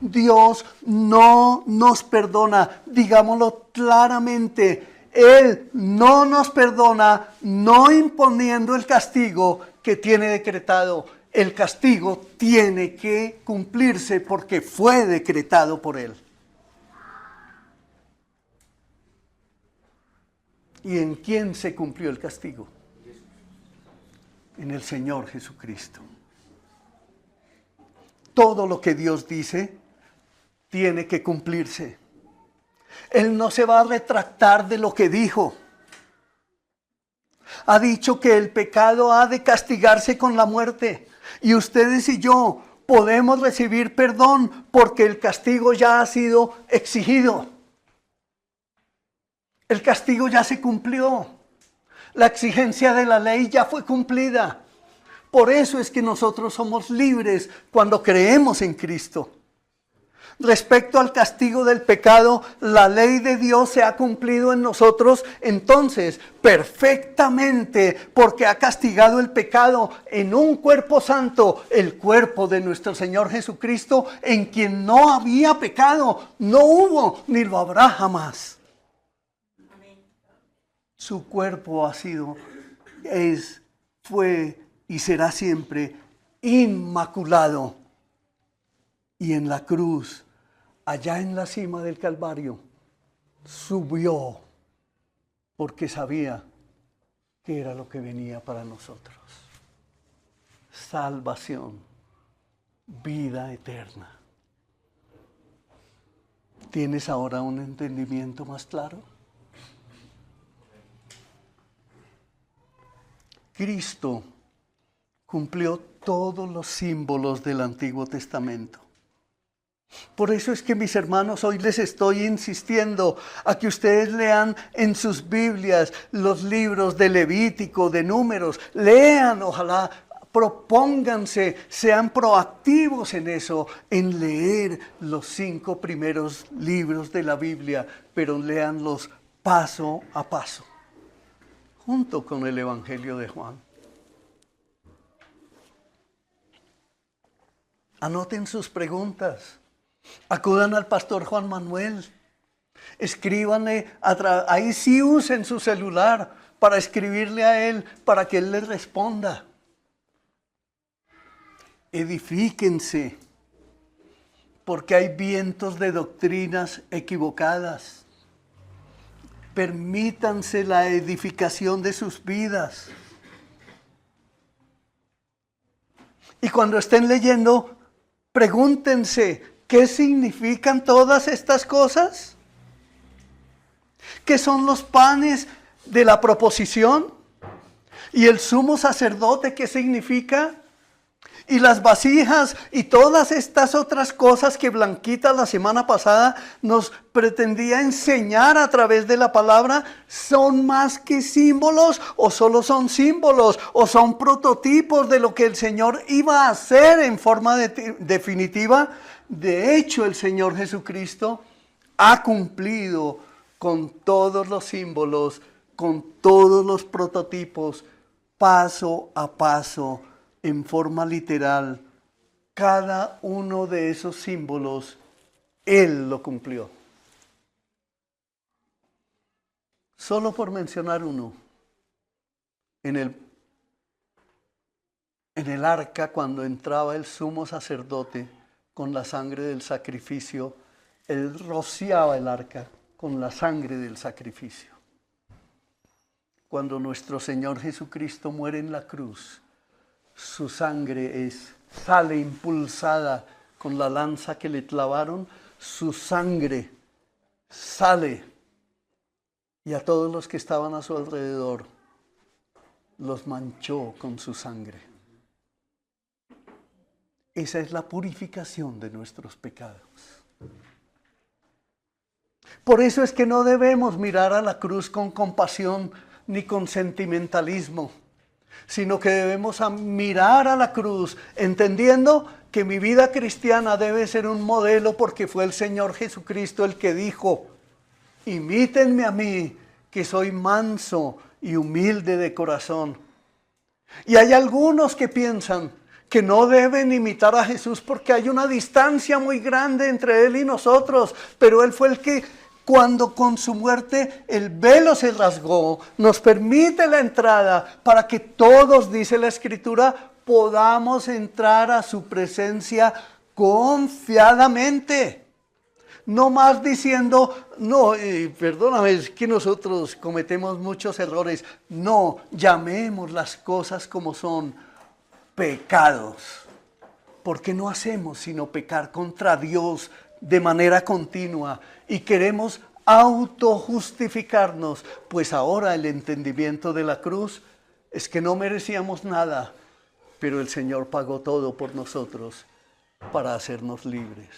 S1: Dios no nos perdona. Digámoslo claramente. Él no nos perdona, no imponiendo el castigo que tiene decretado. El castigo tiene que cumplirse porque fue decretado por Él. ¿Y en quién se cumplió el castigo? En el Señor Jesucristo. Todo lo que Dios dice tiene que cumplirse. Él no se va a retractar de lo que dijo. Ha dicho que el pecado ha de castigarse con la muerte. Y ustedes y yo podemos recibir perdón porque el castigo ya ha sido exigido. El castigo ya se cumplió. La exigencia de la ley ya fue cumplida. Por eso es que nosotros somos libres cuando creemos en Cristo. Respecto al castigo del pecado, la ley de Dios se ha cumplido en nosotros entonces perfectamente, porque ha castigado el pecado en un cuerpo santo, el cuerpo de nuestro Señor Jesucristo, en quien no había pecado, no hubo ni lo habrá jamás. Amén. Su cuerpo ha sido, fue y será siempre inmaculado. Y en la cruz, allá en la cima del Calvario, subió porque sabía que era lo que venía para nosotros. Salvación, vida eterna. ¿Tienes ahora un entendimiento más claro? Cristo cumplió todos los símbolos del Antiguo Testamento. Por eso es que, mis hermanos, hoy les estoy insistiendo a que ustedes lean en sus Biblias los libros de Levítico, de Números. Lean, ojalá, propónganse, sean proactivos en eso, en leer los 5 primeros libros de la Biblia, pero léanlos paso a paso, junto con el Evangelio de Juan. Anoten sus preguntas. Acudan al pastor Juan Manuel. Escríbanle, ahí sí usen su celular para escribirle a él, para que él les responda. Edifíquense, porque hay vientos de doctrinas equivocadas. Permítanse la edificación de sus vidas. Y cuando estén leyendo, pregúntense, ¿qué significan todas estas cosas? ¿Qué son los panes de la proposición? ¿Y el sumo sacerdote qué significa? Y las vasijas y todas estas otras cosas que Blanquita la semana pasada nos pretendía enseñar a través de la palabra, son más que símbolos, o solo son símbolos, o son prototipos de lo que el Señor iba a hacer en forma definitiva. De hecho, el Señor Jesucristo ha cumplido con todos los símbolos, con todos los prototipos, paso a paso, en forma literal. Cada uno de esos símbolos, Él lo cumplió. Solo por mencionar uno, en el arca, cuando entraba el sumo sacerdote con la sangre del sacrificio, Él rociaba el arca con la sangre del sacrificio. Cuando nuestro Señor Jesucristo muere en la cruz, su sangre sale impulsada con la lanza que le clavaron, su sangre sale, y a todos los que estaban a su alrededor los manchó con su sangre. Esa es la purificación de nuestros pecados. Por eso es que no debemos mirar a la cruz con compasión ni con sentimentalismo, sino que debemos mirar a la cruz entendiendo que mi vida cristiana debe ser un modelo, porque fue el Señor Jesucristo el que dijo: imítenme a mí, que soy manso y humilde de corazón. Y hay algunos que piensan que no deben imitar a Jesús porque hay una distancia muy grande entre Él y nosotros, pero Él fue el que, cuando con su muerte el velo se rasgó, nos permite la entrada para que todos, dice la Escritura, podamos entrar a su presencia confiadamente. No más diciendo, no, perdóname, es que nosotros cometemos muchos errores. No, llamemos las cosas como son: pecados. Porque no hacemos sino pecar contra Dios de manera continua y queremos autojustificarnos, pues ahora el entendimiento de la cruz es que no merecíamos nada, pero el Señor pagó todo por nosotros para hacernos libres,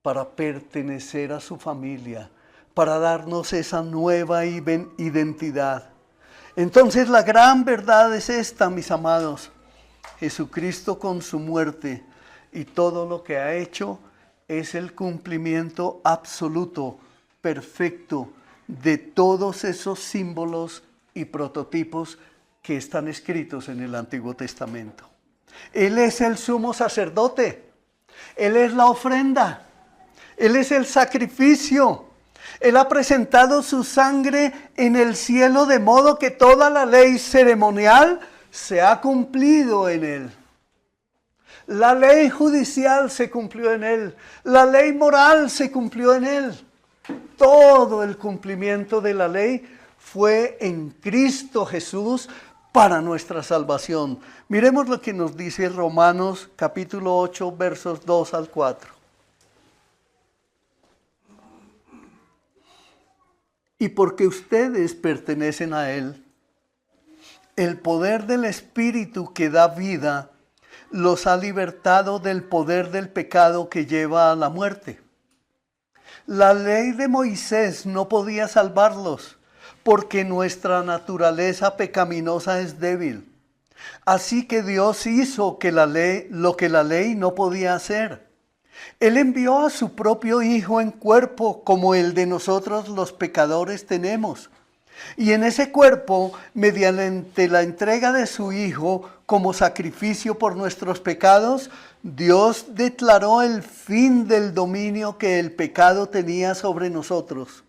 S1: para pertenecer a su familia, para darnos esa nueva identidad. Entonces la gran verdad es esta, mis amados: Jesucristo con su muerte y todo lo que ha hecho es el cumplimiento absoluto, perfecto, de todos esos símbolos y prototipos que están escritos en el Antiguo Testamento. Él es el sumo sacerdote, Él es la ofrenda, Él es el sacrificio. Él ha presentado su sangre en el cielo, de modo que toda la ley ceremonial se ha cumplido en Él. La ley judicial se cumplió en Él. La ley moral se cumplió en Él. Todo el cumplimiento de la ley fue en Cristo Jesús para nuestra salvación. Miremos lo que nos dice Romanos capítulo 8, versos 2 al 4. Y porque ustedes pertenecen a Él, el poder del Espíritu que da vida los ha libertado del poder del pecado que lleva a la muerte. La ley de Moisés no podía salvarlos, porque nuestra naturaleza pecaminosa es débil. Así que Dios hizo que lo que la ley no podía hacer. Él envió a su propio Hijo en cuerpo como el de nosotros los pecadores tenemos. Y en ese cuerpo, mediante la entrega de su Hijo como sacrificio por nuestros pecados, Dios declaró el fin del dominio que el pecado tenía sobre nosotros.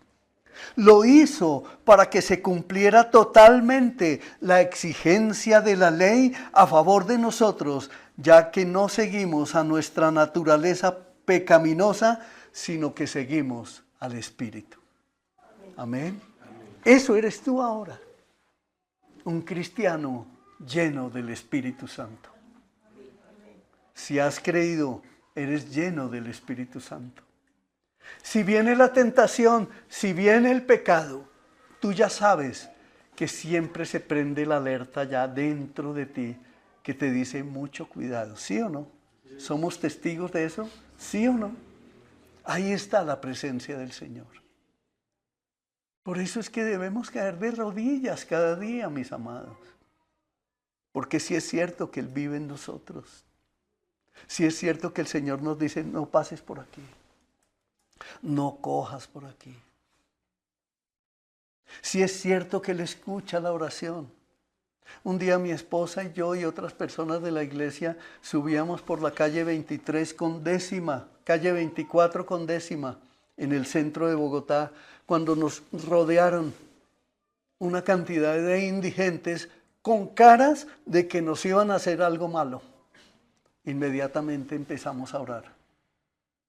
S1: Lo hizo para que se cumpliera totalmente la exigencia de la ley a favor de nosotros, ya que no seguimos a nuestra naturaleza pecaminosa, sino que seguimos al Espíritu. Amén. Eso eres tú ahora, un cristiano lleno del Espíritu Santo. Si has creído, eres lleno del Espíritu Santo. Si viene la tentación, si viene el pecado, tú ya sabes que siempre se prende la alerta ya dentro de ti que te dice mucho cuidado, ¿sí o no? ¿Somos testigos de eso? ¿Sí o no? Ahí está la presencia del Señor. Por eso es que debemos caer de rodillas cada día, mis amados. Porque sí es cierto que Él vive en nosotros. Sí es cierto que el Señor nos dice, no pases por aquí. No cojas por aquí. Sí es cierto que Él escucha la oración. Un día mi esposa y yo y otras personas de la iglesia subíamos por la calle 23 con décima, calle 24 con décima, en el centro de Bogotá, cuando nos rodearon una cantidad de indigentes con caras de que nos iban a hacer algo malo. Inmediatamente empezamos a orar.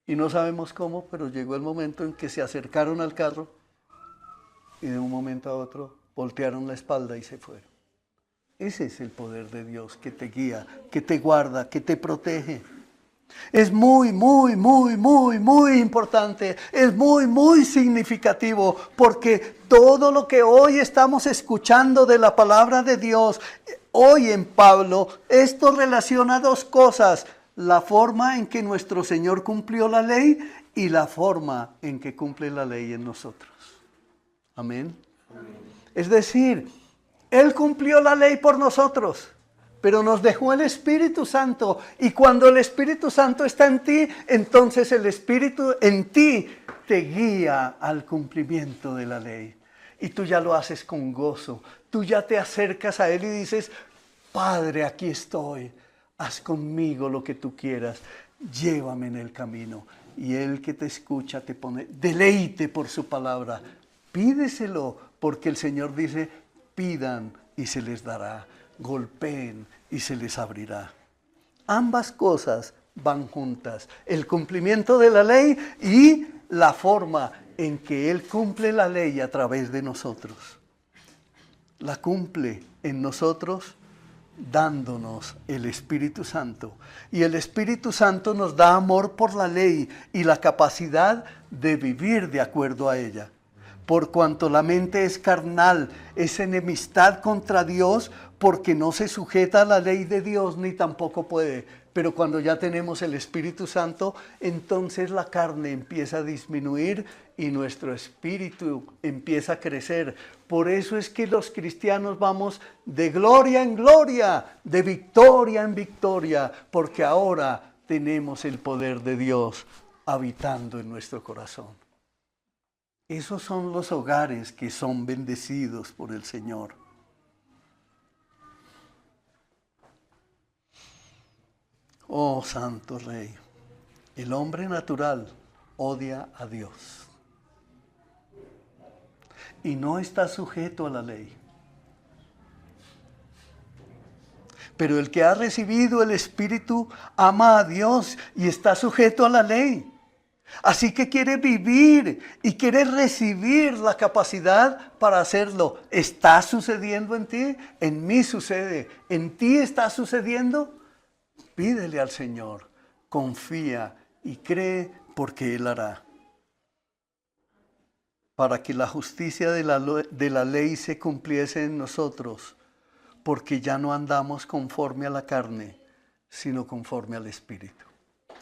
S1: Y no sabemos cómo, pero llegó el momento en que se acercaron al carro y de un momento a otro voltearon la espalda y se fueron. Ese es el poder de Dios que te guía, que te guarda, que te protege. Es muy importante, es muy significativo, porque todo lo que hoy estamos escuchando de la palabra de Dios, hoy en Pablo, esto relaciona dos cosas: la forma en que nuestro Señor cumplió la ley y la forma en que cumple la ley en nosotros. Amén. Es decir, Él cumplió la ley por nosotros, pero nos dejó el Espíritu Santo. Y cuando el Espíritu Santo está en ti, entonces el Espíritu en ti te guía al cumplimiento de la ley. Y tú ya lo haces con gozo. Tú ya te acercas a Él y dices, Padre, aquí estoy. Haz conmigo lo que tú quieras. Llévame en el camino. Y Él que te escucha te pone deleite por su palabra. Pídeselo, porque el Señor dice, pidan y se les dará. Golpeen y se les abrirá. Ambas cosas van juntas. El cumplimiento de la ley y la forma en que Él cumple la ley a través de nosotros. La cumple en nosotros dándonos el Espíritu Santo. Y el Espíritu Santo nos da amor por la ley y la capacidad de vivir de acuerdo a ella. Por cuanto la mente es carnal, es enemistad contra Dios, porque no se sujeta a la ley de Dios ni tampoco puede. Pero cuando ya tenemos el Espíritu Santo, entonces la carne empieza a disminuir y nuestro espíritu empieza a crecer. Por eso es que los cristianos vamos de gloria en gloria, de victoria en victoria, porque ahora tenemos el poder de Dios habitando en nuestro corazón. Esos son los hogares que son bendecidos por el Señor. Oh, Santo Rey, el hombre natural odia a Dios y no está sujeto a la ley. Pero el que ha recibido el Espíritu ama a Dios y está sujeto a la ley. Así que quiere vivir y quiere recibir la capacidad para hacerlo. ¿Está sucediendo en ti? En mí sucede. ¿En ti está sucediendo? Pídele al Señor, confía y cree porque Él hará. Para que la justicia de la ley se cumpliese en nosotros, porque ya no andamos conforme a la carne, sino conforme al Espíritu.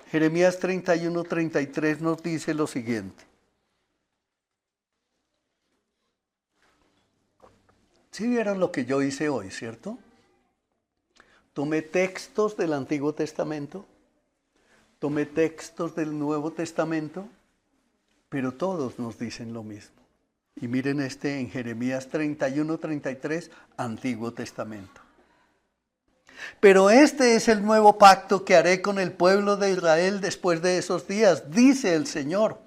S1: Jeremías 31:33 nos dice lo siguiente. ¿Sí vieron lo que yo hice hoy, cierto? Tomé textos del Antiguo Testamento, tomé textos del Nuevo Testamento, pero todos nos dicen lo mismo. Y miren en Jeremías 31:33, Antiguo Testamento. Pero este es el nuevo pacto que haré con el pueblo de Israel después de esos días, dice el Señor.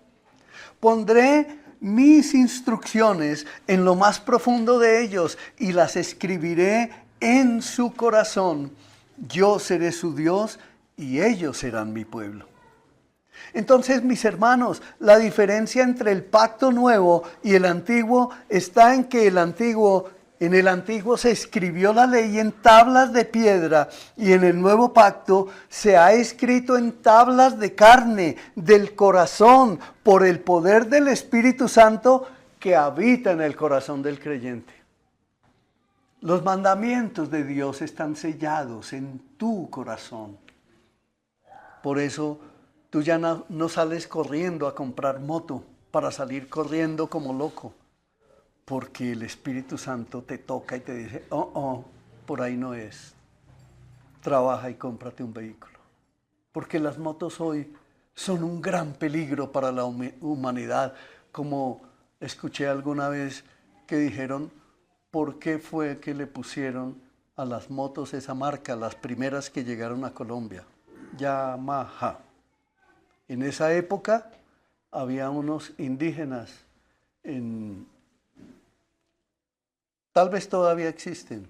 S1: Pondré mis instrucciones en lo más profundo de ellos y las escribiré en su corazón. Yo seré su Dios y ellos serán mi pueblo. Entonces, mis hermanos, la diferencia entre el pacto nuevo y el antiguo está en que en el antiguo se escribió la ley en tablas de piedra y en el nuevo pacto se ha escrito en tablas de carne, del corazón, por el poder del Espíritu Santo que habita en el corazón del creyente. Los mandamientos de Dios están sellados en tu corazón. Por eso tú ya no sales corriendo a comprar moto para salir corriendo como loco. Porque el Espíritu Santo te toca y te dice, por ahí no es. Trabaja y cómprate un vehículo. Porque las motos hoy son un gran peligro para la humanidad. Como escuché alguna vez que dijeron, ¿por qué fue que le pusieron a las motos esa marca, las primeras que llegaron a Colombia? Yamaha. En esa época había unos indígenas tal vez todavía existen,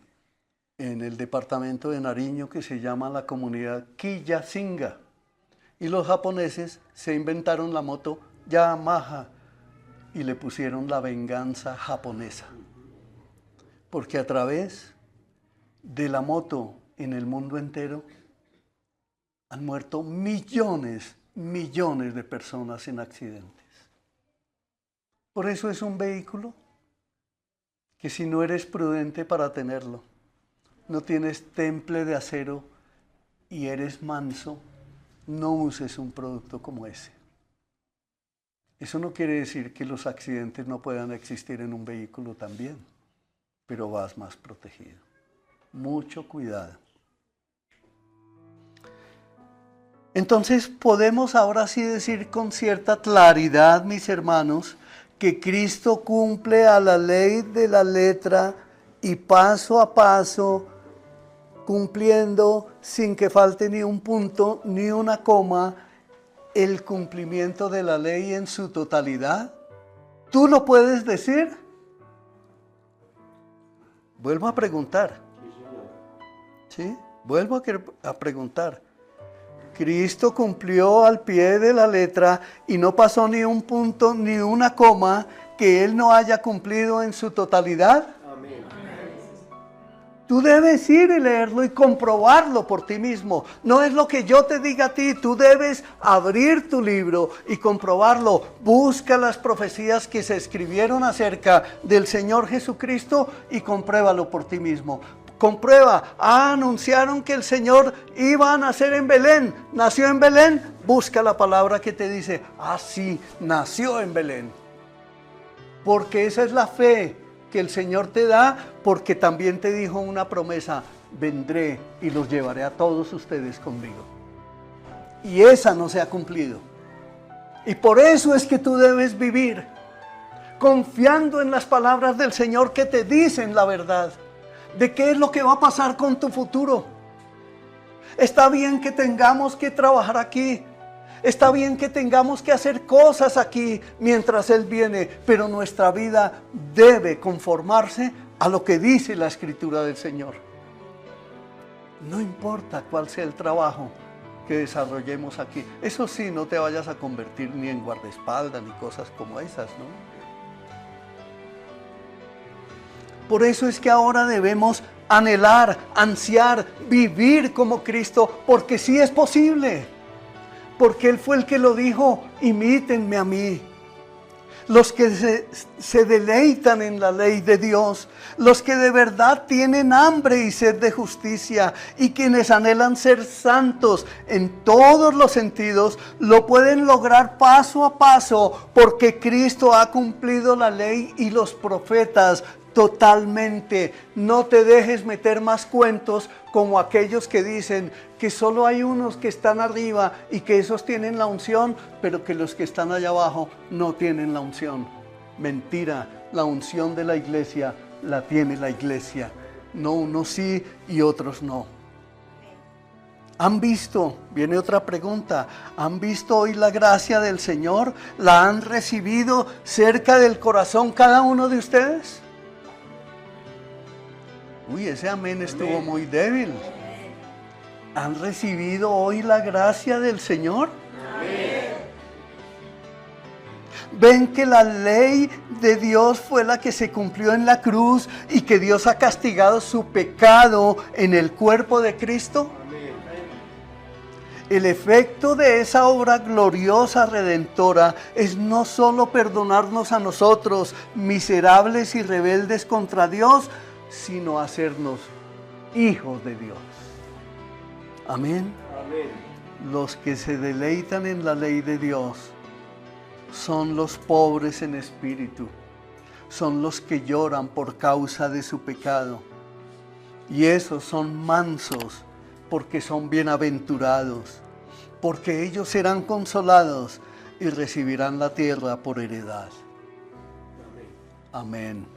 S1: en el departamento de Nariño, que se llama la comunidad Quillacinga. Y los japoneses se inventaron la moto Yamaha y le pusieron la venganza japonesa. Porque a través de la moto en el mundo entero han muerto millones de personas en accidentes. Por eso es un vehículo que si no eres prudente para tenerlo, no tienes temple de acero y eres manso, no uses un producto como ese. Eso no quiere decir que los accidentes no puedan existir en un vehículo también, pero vas más protegido. Mucho cuidado. Entonces podemos ahora sí decir con cierta claridad, mis hermanos, que Cristo cumple a la ley de la letra y paso a paso, cumpliendo sin que falte ni un punto ni una coma, el cumplimiento de la ley en su totalidad. ¿Tú lo puedes decir? Vuelvo a preguntar. ¿Sí? Vuelvo a preguntar. Cristo cumplió al pie de la letra y no pasó ni un punto ni una coma que Él no haya cumplido en su totalidad. Amén. Tú debes ir y leerlo y comprobarlo por ti mismo. No es lo que yo te diga a ti, tú debes abrir tu libro y comprobarlo. Busca las profecías que se escribieron acerca del Señor Jesucristo y compruébalo por ti mismo. Comprueba, anunciaron que el Señor iba a nacer en Belén. ¿Nació en Belén? Busca la palabra que te dice, sí, nació en Belén. Porque esa es la fe que el Señor te da, porque también te dijo una promesa, vendré y los llevaré a todos ustedes conmigo. Y esa no se ha cumplido. Y por eso es que tú debes vivir confiando en las palabras del Señor que te dicen la verdad. ¿De qué es lo que va a pasar con tu futuro? Está bien que tengamos que trabajar aquí. Está bien que tengamos que hacer cosas aquí mientras Él viene. Pero nuestra vida debe conformarse a lo que dice la Escritura del Señor. No importa cuál sea el trabajo que desarrollemos aquí. Eso sí, no te vayas a convertir ni en guardaespaldas ni cosas como esas, ¿no? Por eso es que ahora debemos anhelar, ansiar, vivir como Cristo, porque sí es posible. Porque Él fue el que lo dijo, imítenme a mí. Los que se deleitan en la ley de Dios, los que de verdad tienen hambre y sed de justicia y quienes anhelan ser santos en todos los sentidos, lo pueden lograr paso a paso porque Cristo ha cumplido la ley y los profetas totalmente. No te dejes meter más cuentos como aquellos que dicen que solo hay unos que están arriba y que esos tienen la unción, pero que los que están allá abajo no tienen la unción. Mentira, la unción de la iglesia la tiene la iglesia. No unos sí y otros no. ¿Han visto? Viene otra pregunta. ¿Han visto hoy la gracia del Señor? ¿La han recibido cerca del corazón cada uno de ustedes? Uy, ese amén estuvo muy débil. ¿Han recibido hoy la gracia del Señor? Amén. ¿Ven que la ley de Dios fue la que se cumplió en la cruz y que Dios ha castigado su pecado en el cuerpo de Cristo? Amén. El efecto de esa obra gloriosa redentora es no solo perdonarnos a nosotros, miserables y rebeldes contra Dios, sino hacernos hijos de Dios. Amén.
S2: Amén.
S1: Los que se deleitan en la ley de Dios son los pobres en espíritu, son los que lloran por causa de su pecado. Y esos son mansos porque son bienaventurados, porque ellos serán consolados y recibirán la tierra por heredad. Amén.